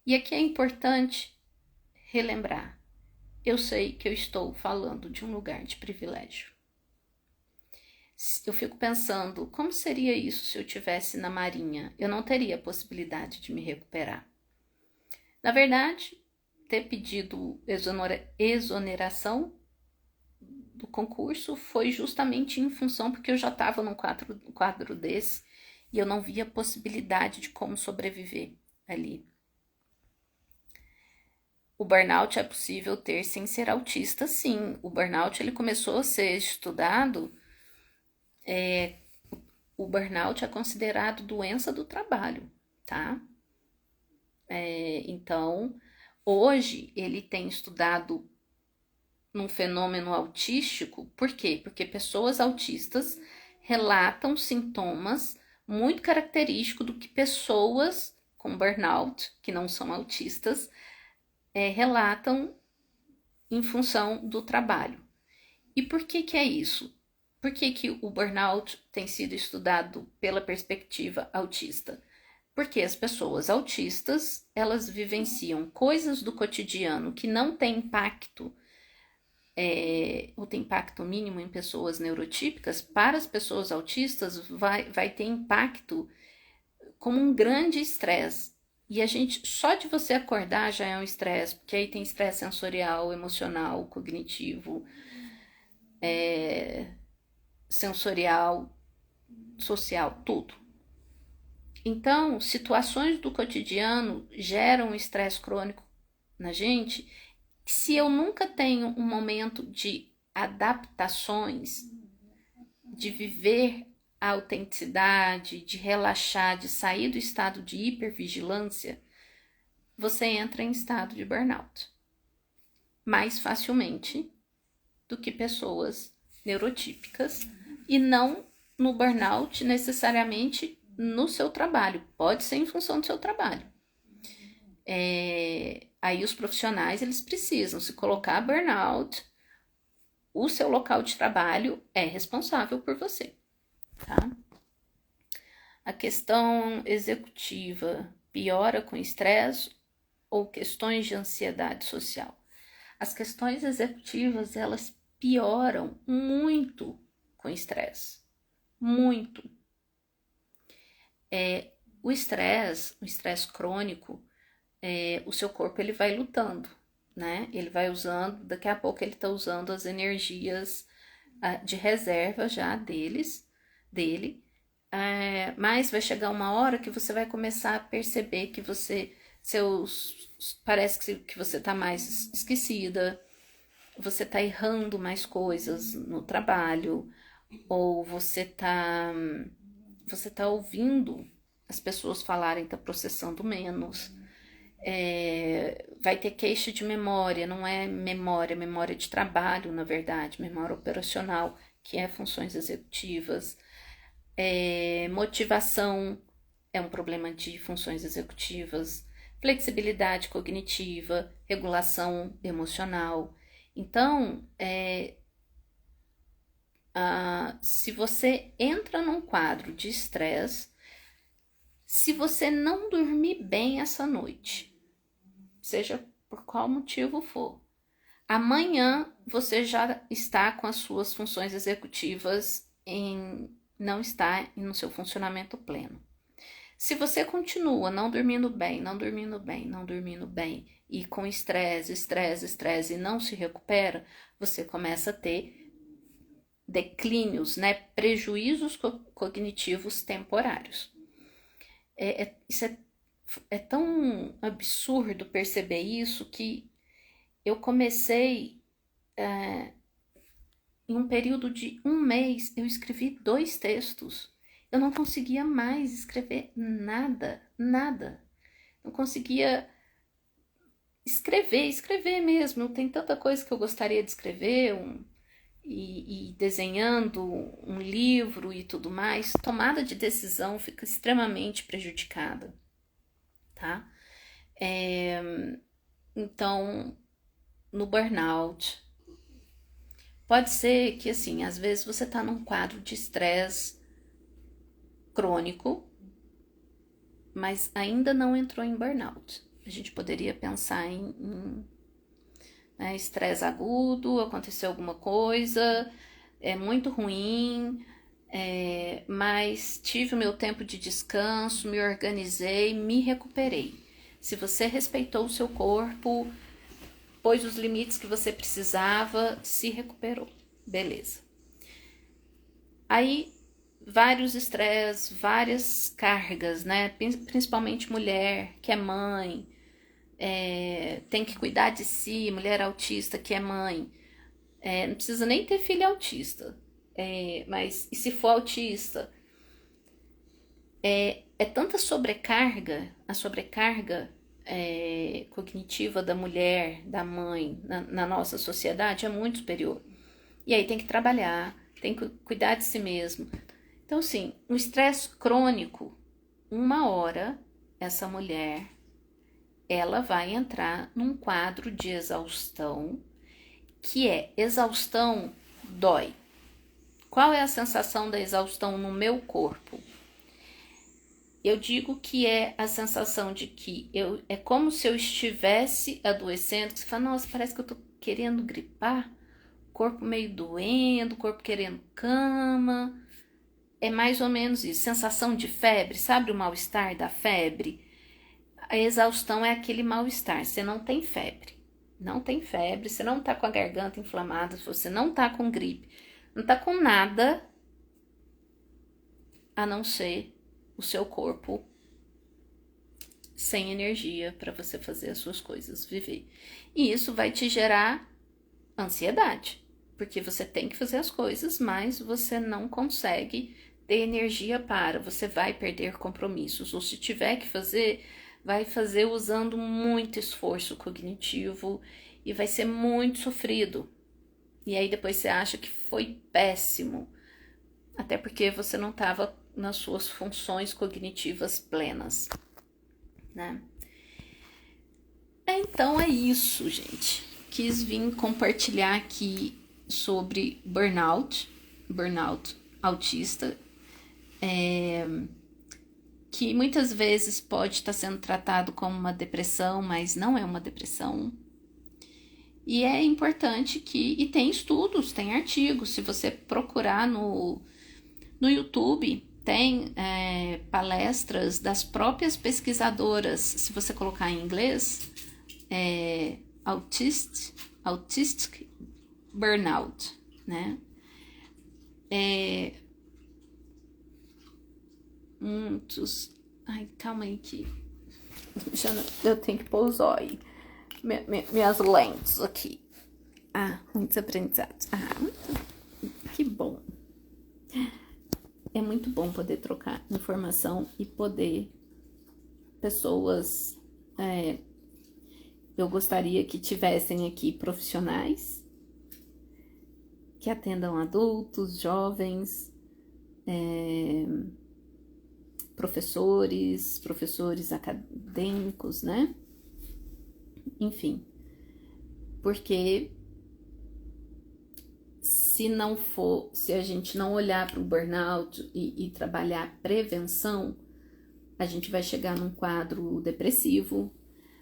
E aqui é importante relembrar: eu sei que eu estou falando de um lugar de privilégio. Eu fico pensando, como seria isso se eu tivesse na Marinha? Eu não teria a possibilidade de me recuperar. Na verdade, ter pedido exoneração do concurso foi justamente em função porque eu já estava num quadro desse e eu não via possibilidade de como sobreviver ali. O burnout é possível ter sem ser autista, sim. O burnout ele começou a ser estudado. O burnout é considerado doença do trabalho, tá? Então, hoje ele tem estudado num fenômeno autístico. Por quê? Porque pessoas autistas relatam sintomas muito característicos do que pessoas com burnout, que não são autistas, relatam em função do trabalho. E por que é isso? Por que o burnout tem sido estudado pela perspectiva autista? Porque as pessoas autistas, elas vivenciam coisas do cotidiano que não têm impacto, ou tem impacto mínimo em pessoas neurotípicas. Para as pessoas autistas vai ter impacto como um grande estresse. E a gente, só de você acordar já é um estresse, porque aí tem estresse sensorial, emocional, cognitivo, sensorial, social, tudo. Então, situações do cotidiano geram estresse crônico na gente. Se eu nunca tenho um momento de adaptações, de viver a autenticidade, de relaxar, de sair do estado de hipervigilância, você entra em estado de burnout mais facilmente do que pessoas neurotípicas, e não no burnout necessariamente no seu trabalho, pode ser em função do seu trabalho. Aí os profissionais eles precisam se colocar burnout, o seu local de trabalho é responsável por você, tá? A questão executiva piora com estresse ou questões de ansiedade social? As questões executivas, elas pioram muito com estresse, muito. O estresse crônico, o seu corpo ele vai lutando, né? Ele vai usando, daqui a pouco ele está usando as energias de reserva já dele, mas vai chegar uma hora que você vai começar a perceber que parece que você está mais esquecida, você está errando mais coisas no trabalho, ou você tá ouvindo as pessoas falarem, tá processando menos. Vai ter queixa de memória, não é memória de trabalho, na verdade, memória operacional, que é funções executivas. Motivação é um problema de funções executivas, flexibilidade cognitiva, regulação emocional. Então, se você entra num quadro de estresse, se você não dormir bem essa noite, seja por qual motivo for, amanhã você já está com as suas funções executivas não está no seu funcionamento pleno. Se você continua não dormindo bem, e com estresse e não se recupera, você começa a ter declínios, né, prejuízos cognitivos temporários. Isso é tão absurdo perceber isso que eu comecei, em um período de 1 mês, eu escrevi 2 textos. Eu não conseguia mais escrever nada. Não conseguia escrever mesmo. Tem tanta coisa que eu gostaria de escrever, e desenhando um livro e tudo mais, tomada de decisão fica extremamente prejudicada, tá? Então, no burnout, pode ser que, assim, às vezes você tá num quadro de estresse crônico, mas ainda não entrou em burnout. A gente poderia pensar em estresse agudo, aconteceu alguma coisa, é muito ruim, mas tive o meu tempo de descanso, me organizei, me recuperei. Se você respeitou o seu corpo, pôs os limites que você precisava, se recuperou, beleza. Aí, vários estresses, várias cargas, né? Principalmente mulher que é mãe, tem que cuidar de si, mulher autista que é mãe, não precisa nem ter filho autista, mas e se for autista? É tanta sobrecarga, a sobrecarga cognitiva da mulher, da mãe, na nossa sociedade é muito superior. E aí tem que trabalhar, tem que cuidar de si mesmo. Então, assim, um estresse crônico, uma hora, essa mulher, ela vai entrar num quadro de exaustão, que exaustão dói. Qual é a sensação da exaustão no meu corpo? Eu digo que é a sensação de que é como se eu estivesse adoecendo, que você fala, nossa, parece que eu tô querendo gripar, corpo meio doendo, corpo querendo cama, é mais ou menos isso, sensação de febre, sabe o mal-estar da febre? A exaustão é aquele mal-estar, você não tem febre, você não tá com a garganta inflamada, você não tá com gripe, não tá com nada a não ser o seu corpo sem energia para você fazer as suas coisas, viver. E isso vai te gerar ansiedade, porque você tem que fazer as coisas, mas você não consegue ter energia para, você vai perder compromissos, ou se tiver que fazer, vai fazer usando muito esforço cognitivo e vai ser muito sofrido. E aí depois você acha que foi péssimo, até porque você não estava nas suas funções cognitivas plenas, né? Então é isso, gente. Quis vir compartilhar aqui sobre burnout autista, que muitas vezes pode estar sendo tratado como uma depressão, mas não é uma depressão. E é importante e tem estudos, tem artigos, se você procurar no YouTube, tem palestras das próprias pesquisadoras, se você colocar em inglês, autistic burnout, né? Muitos... Ai, calma aí que eu tenho que pôr os olhos. Minhas lentes aqui. Muitos aprendizados. Que bom. É muito bom poder trocar informação e poder pessoas... eu gostaria que tivessem aqui profissionais que atendam adultos, jovens, professores acadêmicos, né? Enfim, porque se a gente não olhar para o burnout e trabalhar prevenção, a gente vai chegar num quadro depressivo,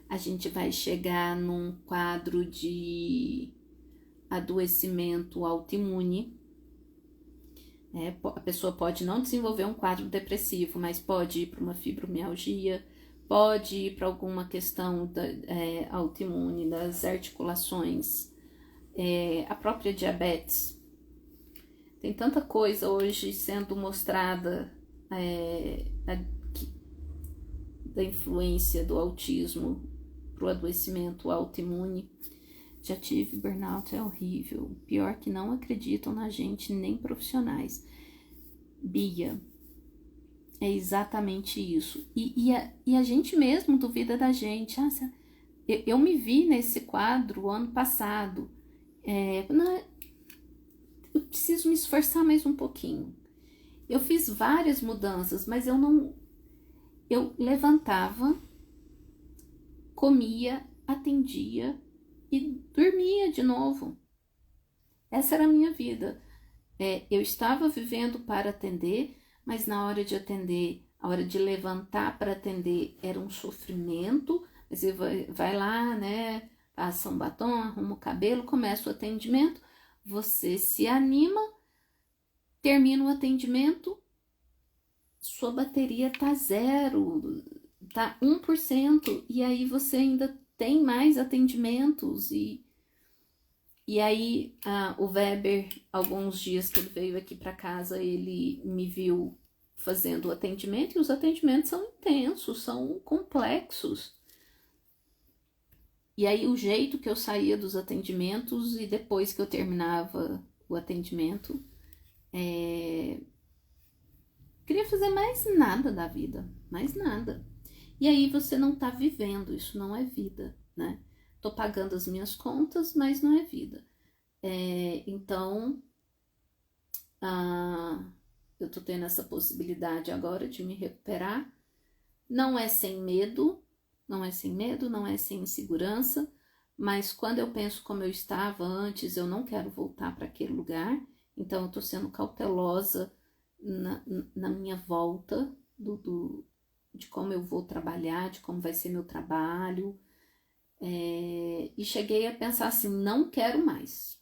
a gente vai chegar num quadro de adoecimento autoimune. A pessoa pode não desenvolver um quadro depressivo, mas pode ir para uma fibromialgia, pode ir para alguma questão autoimune das articulações, a própria diabetes. Tem tanta coisa hoje sendo mostrada da influência do autismo para o adoecimento autoimune. Já tive burnout, é horrível. Pior que não acreditam na gente, nem profissionais. Bia, é exatamente isso. E a gente mesmo duvida da gente. Eu me vi nesse quadro ano passado. preciso me esforçar mais um pouquinho. Eu fiz várias mudanças, mas eu levantava, comia, atendia e dormia de novo. Essa era a minha vida. Eu estava vivendo para atender, mas na hora de atender, a hora de levantar para atender era um sofrimento. Você vai lá, né? Passa um batom, arruma o cabelo, começa o atendimento, você se anima, termina o atendimento, sua bateria tá zero, tá 1%, e aí você ainda tem mais atendimentos. E aí o Weber, alguns dias que ele veio aqui para casa, ele me viu fazendo o atendimento, e os atendimentos são intensos, são complexos. E aí o jeito que eu saía dos atendimentos e depois que eu terminava o atendimento, queria fazer mais nada da vida, mais nada. E aí você não tá vivendo, isso não é vida, né? Tô pagando as minhas contas, mas não é vida. Então, eu tô tendo essa possibilidade agora de me recuperar. Não é sem medo, não é sem insegurança, mas quando eu penso como eu estava antes, eu não quero voltar para aquele lugar. Então, eu tô sendo cautelosa na minha volta de como eu vou trabalhar, de como vai ser meu trabalho. E cheguei a pensar assim, não quero mais.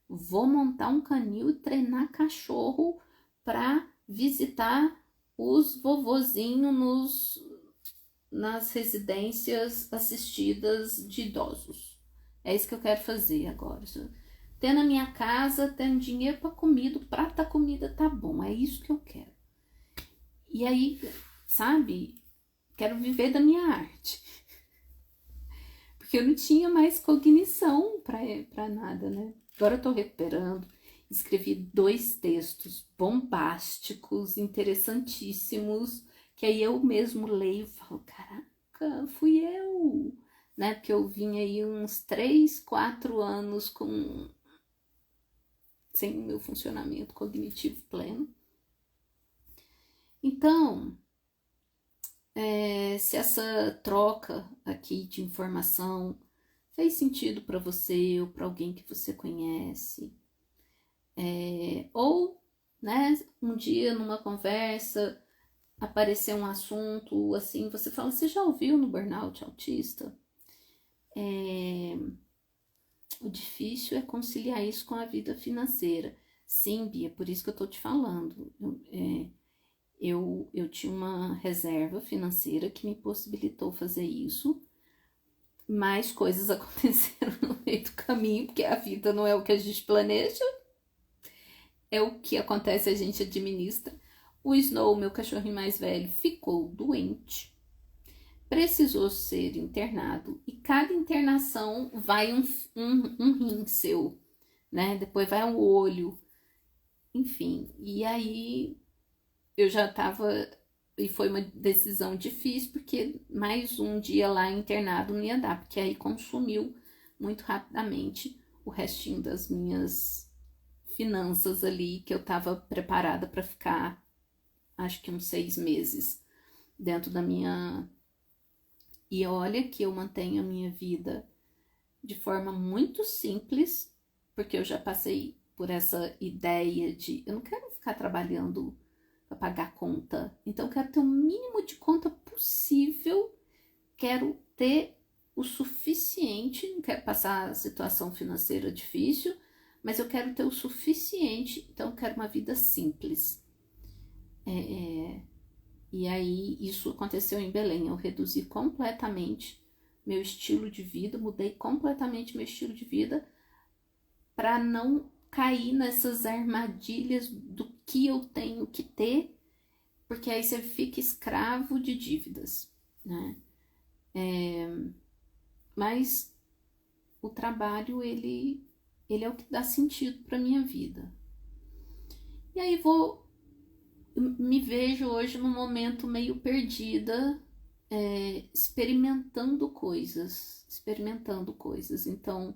Vou montar um canil e treinar cachorro para visitar os vovozinhos nas residências assistidas de idosos. É isso que eu quero fazer agora. Ter na minha casa, tendo dinheiro para comida, o prato da comida tá bom, é isso que eu quero. E aí, sabe, quero viver da minha arte. Porque eu não tinha mais cognição para nada, né? Agora eu tô recuperando. Escrevi 2 textos bombásticos, interessantíssimos, que aí eu mesmo leio e falo, caraca, fui eu, né? Porque eu vim aí uns 3, 4 anos sem o meu funcionamento cognitivo pleno. Então, se essa troca aqui de informação fez sentido para você ou para alguém que você conhece, ou, né, um dia numa conversa aparecer um assunto assim, você fala, você já ouviu no burnout autista? O difícil é conciliar isso com a vida financeira. Sim, Bia, por isso que eu tô te falando. Eu tinha uma reserva financeira que me possibilitou fazer isso, mas coisas aconteceram no meio do caminho, porque a vida não é o que a gente planeja, é o que acontece, a gente administra. O Snow, meu cachorrinho mais velho, ficou doente, precisou ser internado, e cada internação vai um rim seu, né? Depois vai um olho, enfim. E aí eu já tava, e foi uma decisão difícil, porque mais um dia lá internado não ia dar, porque aí consumiu muito rapidamente o restinho das minhas finanças ali, que eu tava preparada para ficar, acho que uns 6 meses dentro da minha... E olha que eu mantenho a minha vida de forma muito simples, porque eu já passei por essa ideia de eu não quero ficar trabalhando para pagar conta, então eu quero ter o mínimo de conta possível, quero ter o suficiente, não quero passar situação financeira difícil, mas eu quero ter o suficiente, então eu quero uma vida simples. E aí isso aconteceu em Belém, eu reduzi completamente meu estilo de vida, mudei completamente meu estilo de vida para não cair nessas armadilhas do que eu tenho que ter, porque aí você fica escravo de dívidas, né? Mas o trabalho, ele é o que dá sentido para minha vida. E aí me vejo hoje num momento meio perdida, experimentando coisas. Então,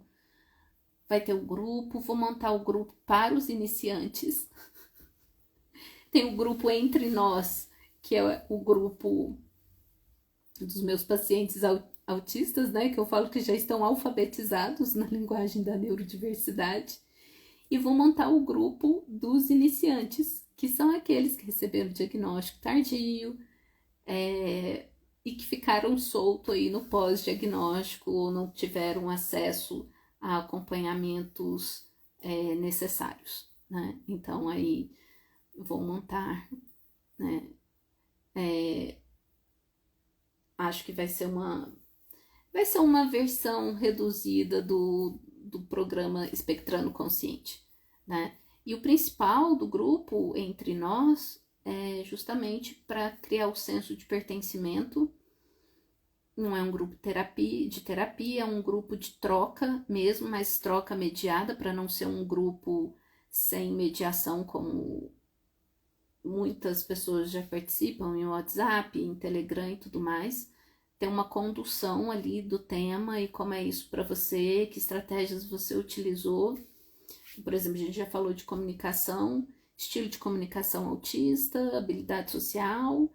vai ter o grupo, vou montar o grupo para os iniciantes. Tem o grupo Entre Nós, que é o grupo dos meus pacientes autistas, né? Que eu falo que já estão alfabetizados na linguagem da neurodiversidade. E vou montar o grupo dos iniciantes, que são aqueles que receberam diagnóstico tardio, e que ficaram soltos aí no pós-diagnóstico ou não tiveram acesso a acompanhamentos necessários, né? Então aí vou montar, né? Acho que vai ser uma versão reduzida do programa Espectrando Consciente, né? E o principal do grupo Entre Nós é justamente para criar o senso de pertencimento. Não é um grupo de terapia, é um grupo de troca mesmo, mas troca mediada, para não ser um grupo sem mediação, como muitas pessoas já participam em WhatsApp, em Telegram e tudo mais. Tem uma condução ali do tema e como é isso para você, que estratégias você utilizou. Por exemplo, a gente já falou de comunicação, estilo de comunicação autista, habilidade social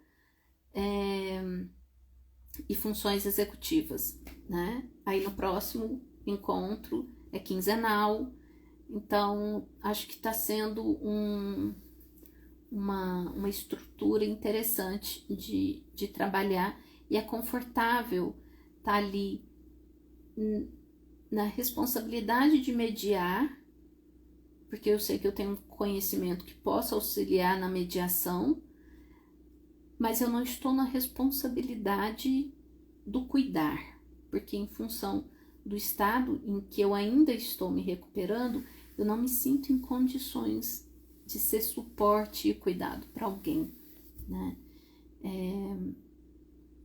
e funções executivas, né? Aí no próximo encontro é quinzenal, então acho que está sendo uma estrutura interessante de trabalhar e é confortável estar ali na responsabilidade de mediar, porque eu sei que eu tenho um conhecimento que possa auxiliar na mediação, mas eu não estou na responsabilidade do cuidar, porque em função do estado em que eu ainda estou me recuperando, eu não me sinto em condições de ser suporte e cuidado para alguém, né?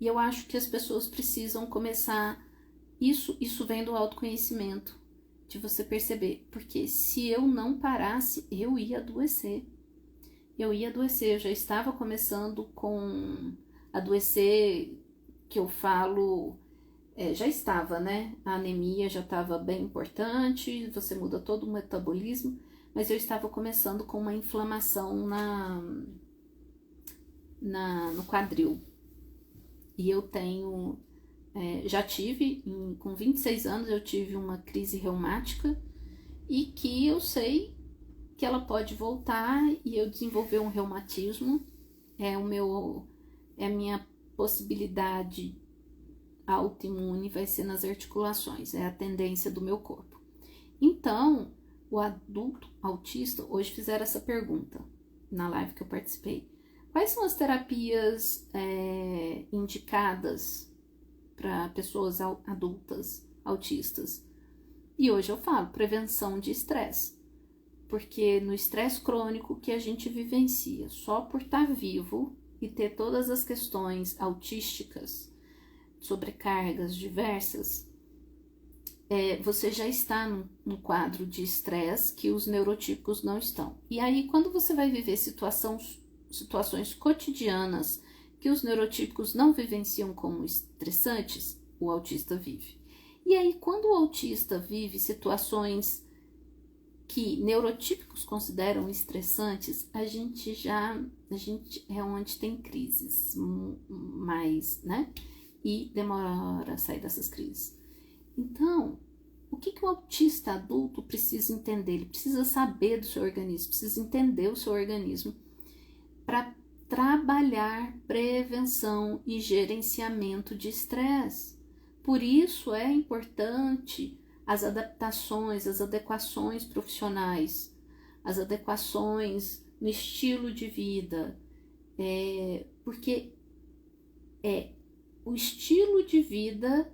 E eu acho que as pessoas precisam começar, isso vem do autoconhecimento, de você perceber, porque se eu não parasse, eu ia adoecer, eu já estava começando com adoecer, que eu falo, já estava, né, a anemia já estava bem importante, você muda todo o metabolismo, mas eu estava começando com uma inflamação no quadril, e eu tenho, já tive, com 26 anos eu tive uma crise reumática, e que eu sei que ela pode voltar e eu desenvolver um reumatismo, é a minha possibilidade autoimune vai ser nas articulações, é a tendência do meu corpo. Então, o adulto autista, hoje fizeram essa pergunta na live que eu participei. Quais são as terapias indicadas para pessoas adultas autistas? E hoje eu falo prevenção de estresse, porque no estresse crônico que a gente vivencia, só por estar vivo e ter todas as questões autísticas, sobrecargas diversas, você já está no quadro de estresse que os neurotípicos não estão. E aí, quando você vai viver situações cotidianas que os neurotípicos não vivenciam como estressantes, o autista vive. E aí, quando o autista vive situações que neurotípicos consideram estressantes, a gente é onde tem crises mais, né? E demora a sair dessas crises. Então, o que o autista adulto precisa entender? Ele precisa saber do seu organismo, precisa entender o seu organismo para trabalhar prevenção e gerenciamento de estresse. Por isso é importante as adaptações, as adequações profissionais, as adequações no estilo de vida, porque é o estilo de vida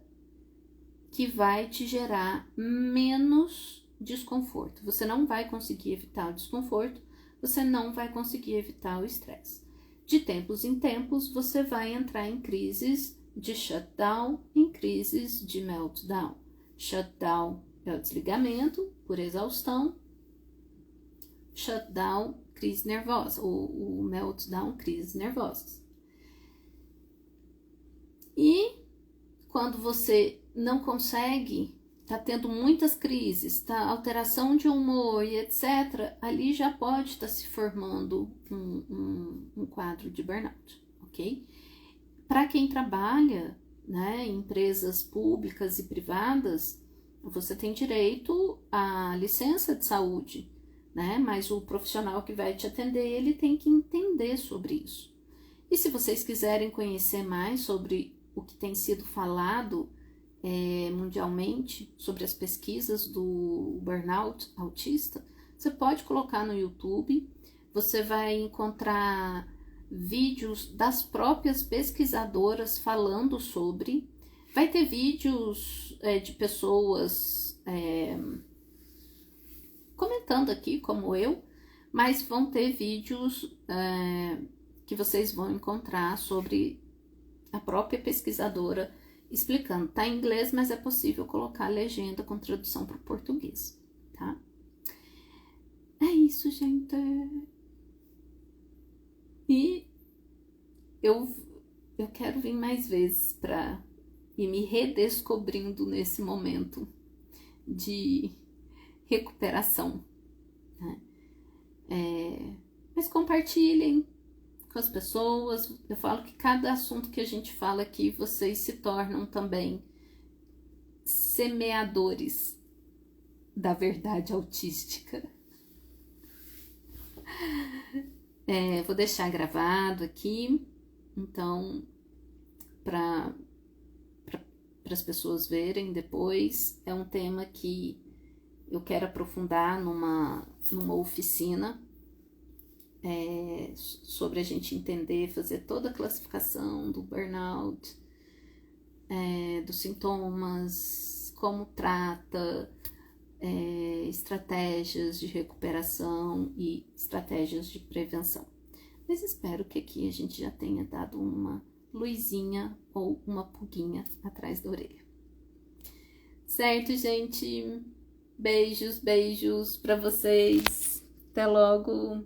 que vai te gerar menos desconforto. Você não vai conseguir evitar o desconforto, você não vai conseguir evitar o estresse. De tempos em tempos, você vai entrar em crises de shutdown, em crises de meltdown. Shutdown é o desligamento por exaustão, shutdown, crise nervosa, o meltdown, crises nervosas. E quando você não consegue tá tendo muitas crises, tá alteração de humor e etc., ali já pode estar se formando um quadro de burnout, ok? Para quem trabalha, né, em empresas públicas e privadas, você tem direito à licença de saúde, né? Mas o profissional que vai te atender, ele tem que entender sobre isso. E se vocês quiserem conhecer mais sobre o que tem sido falado mundialmente, sobre as pesquisas do burnout autista, você pode colocar no YouTube, você vai encontrar vídeos das próprias pesquisadoras falando sobre, vai ter vídeos de pessoas comentando aqui, como eu, mas vão ter vídeos que vocês vão encontrar sobre a própria pesquisadora explicando. Tá em inglês, mas é possível colocar a legenda com tradução para o português, tá? É isso, gente. E eu quero vir mais vezes para ir me redescobrindo nesse momento de recuperação, né? Mas compartilhem com as pessoas. Eu falo que cada assunto que a gente fala aqui, vocês se tornam também semeadores da verdade autística. Vou deixar gravado aqui, então, para as pessoas verem depois. É um tema que eu quero aprofundar numa oficina, sobre a gente entender, fazer toda a classificação do burnout, dos sintomas, como trata, estratégias de recuperação e estratégias de prevenção. Mas espero que aqui a gente já tenha dado uma luzinha ou uma pulguinha atrás da orelha. Certo, gente? Beijos, beijos para vocês. Até logo.